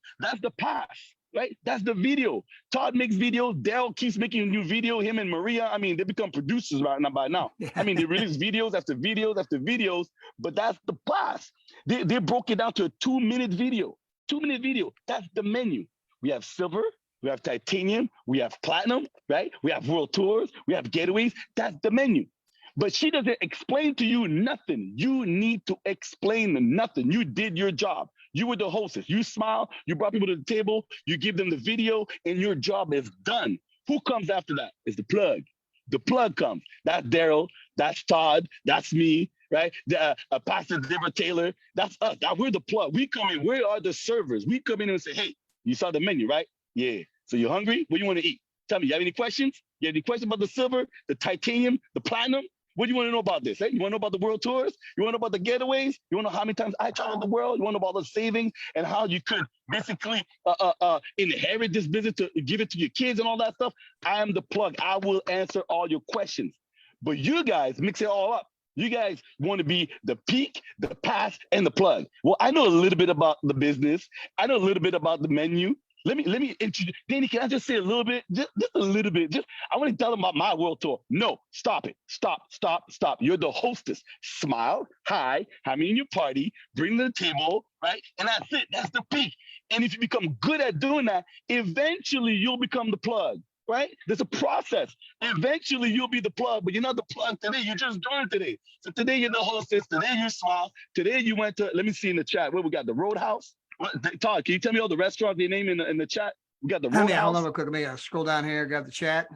pass. Right? That's the video. Todd makes videos. Daryl keeps making a new video. Him and Maria, I mean, they become producers right now by now. I mean, they release videos after videos after videos, but that's the class. They broke it down to a 2-minute video. 2-minute video. That's the menu. We have silver, we have titanium, we have platinum, right? We have world tours, we have getaways. That's the menu. But she doesn't explain to you nothing. You need to explain nothing. You did your job. You were the hostess. You smile, you brought people to the table, you give them the video, and your job is done. Who comes after that? It's the plug. The plug comes. That's Daryl, that's Todd, that's me, right? Pastor Deborah Taylor, that's us. We're the plug. We come in, we are the servers. We come in and say, hey, you saw the menu, right? Yeah. So you're hungry? What do you want to eat? Tell me, you have any questions? You have any questions about the silver, the titanium, the platinum? What do you want to know about this? Eh? You want to know about the world tours? You want to know about the getaways? You want to know how many times I traveled the world? You want to know about the savings and how you could basically inherit this business to give it to your kids and all that stuff? I am the plug. I will answer all your questions. But you guys mix it all up. You guys want to be the peak, the pass, and the plug. Well, I know a little bit about the business. I know a little bit about the menu. Let me introduce. Danny, can I just say a little bit? Just a little bit. I want to tell them about my world tour. No, stop it. Stop. You're the hostess. Smile. Hi. How many in your party? Bring them to the table, right? And that's it. That's the peak. And if you become good at doing that, eventually you'll become the plug, right? There's a process. Eventually you'll be the plug, but you're not the plug today. You just joined today. So today you're the hostess. Today you smile. Today you went to, let me see in the chat, what we got? The Roadhouse. Todd, can you tell me all the restaurants they name in the chat? We got the Roadhouse. Hold on real quick. Let me scroll down here, grab the chat.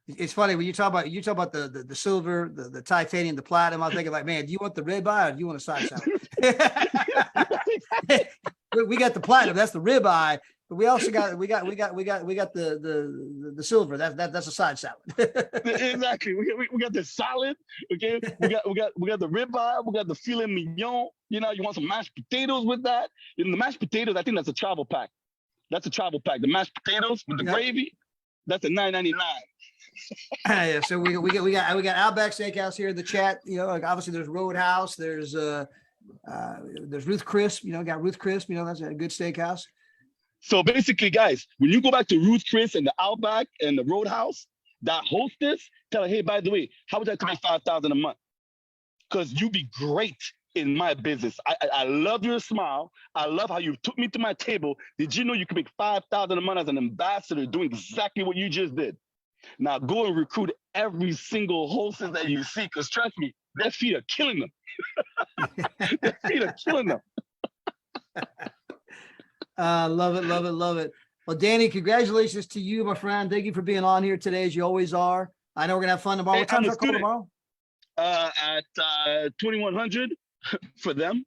It's funny when you talk about the silver, the titanium, the platinum. I'm thinking like, man, do you want the ribeye or do you want a side salad? We got the platinum, that's the ribeye, but we also got the silver. That's a side salad. Exactly. We got the salad. Okay. We got the ribeye. We got the filet mignon. You know, you want some mashed potatoes with that. And the mashed potatoes, I think that's a travel pack. That's a travel pack. The mashed potatoes with the gravy, that's a $9.99. Yeah, so we got Outback Steakhouse here in the chat. You know, like obviously there's Roadhouse, there's Ruth Chris. You know, got Ruth Chris. You know, that's a good steakhouse. So basically, guys, when you go back to Ruth Chris and the Outback and the Roadhouse, that hostess, tell her, hey, by the way, how would I to make $5,000 a month? Because you be great in my business. I love your smile. I love how you took me to my table. Did you know you could make $5,000 a month as an ambassador doing exactly what you just did? Now go and recruit every single hostess that you see, because trust me, their feet are killing them. Their feet are killing them. Love it. Well, Danny, congratulations to you, my friend. Thank you for being on here today, as you always are. I know we're gonna have fun tomorrow. What time is our call tomorrow? At 2100 for them.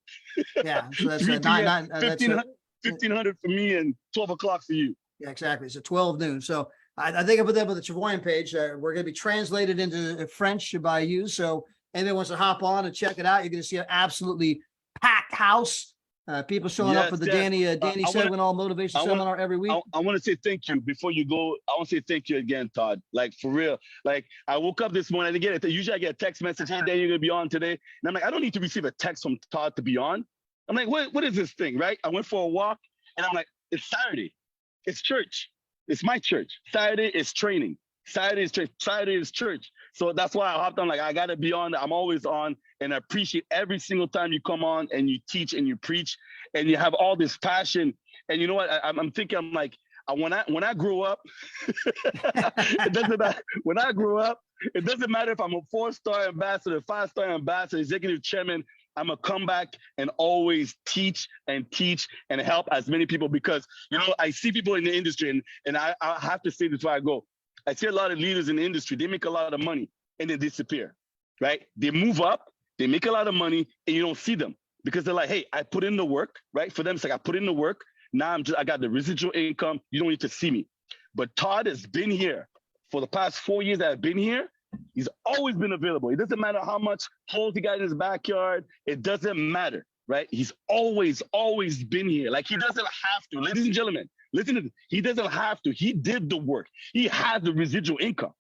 Yeah, so that's 1500 for me and 12 o'clock for you. Yeah, exactly. It's 12 noon. So I think I put that on the Chavoyan page. We're going to be translated into French by you. So anyone wants to hop on and check it out, you're going to see an absolutely packed house. People showing up for the Danny Sedwin All Motivation Seminar every week. I want to say thank you before you go. I want to say thank you again, Todd. Like for real. Like I woke up this morning. Usually I get a text message, hey, Danny, you're going to be on today. And I'm like, I don't need to receive a text from Todd to be on. I'm like, what is this thing, right? I went for a walk and I'm like, it's Saturday. It's church. It's my church. Saturday is training. Saturday is church. Saturday is church. So that's why I hopped on. Like, I gotta be on. I'm always on, and I appreciate every single time you come on and you teach and you preach and you have all this passion. And you know what? I'm thinking. I'm like, when I grow up, it doesn't matter. When I grow up, it doesn't matter if I'm a 4-star ambassador, 5-star ambassador, executive chairman. I'm gonna come back and always teach and help as many people, because I see people in the industry, and I have to say this before I go. I see a lot of leaders in the industry. They make a lot of money and they disappear, right? They move up, they make a lot of money, and you don't see them because they're like, hey, I put in the work, right? For them, it's like, I put in the work. Now I got the residual income. You don't need to see me. But Todd has been here for the past 4 years that I've been here. He's always been available. It doesn't matter how much holes he got in his backyard. It doesn't matter, right? He's always been here. Like, he doesn't have to. Ladies and gentlemen, listen to this. He doesn't have to. He did the work. He has the residual income.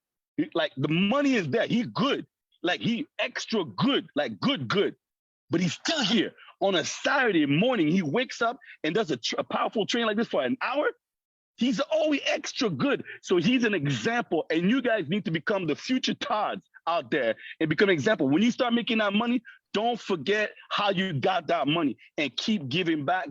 Like, the money is there. He's good. Like, he extra good. Like, good. But he's still here. On a Saturday morning, he wakes up and does a powerful training like this for an hour. He's always extra good. So he's an example. And you guys need to become the future Todds out there and become an example. When you start making that money, don't forget how you got that money and keep giving back.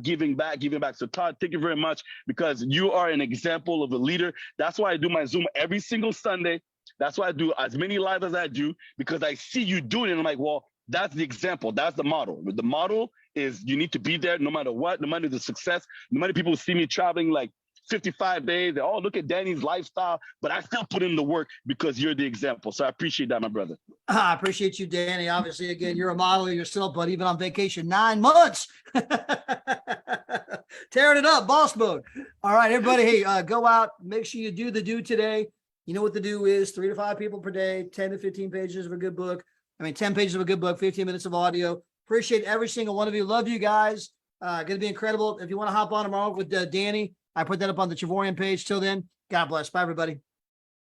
So Todd, thank you very much, because you are an example of a leader. That's why I do my Zoom every single Sunday. That's why I do as many lives as I do, because I see you doing it. And I'm like, well, that's the example. That's the model. The model is you need to be there no matter what, no matter the success, no matter people see me traveling like 55 days. Oh, look at Danny's lifestyle, but I still put in the work because you're the example. So I appreciate that, my brother. I appreciate you, Danny. Obviously, again, you're a model yourself, but even on vacation, 9 months. Tearing it up, boss mode. All right, everybody, hey, go out. Make sure you do the do today. You know what the do is: 3 to 5 people per day, 10 to 15 pages of a good book. 10 pages of a good book, 15 minutes of audio. Appreciate every single one of you. Love you guys. Going to be incredible. If you want to hop on tomorrow with Danny, I put that up on the Chavorian page. Till then, God bless. Bye, everybody.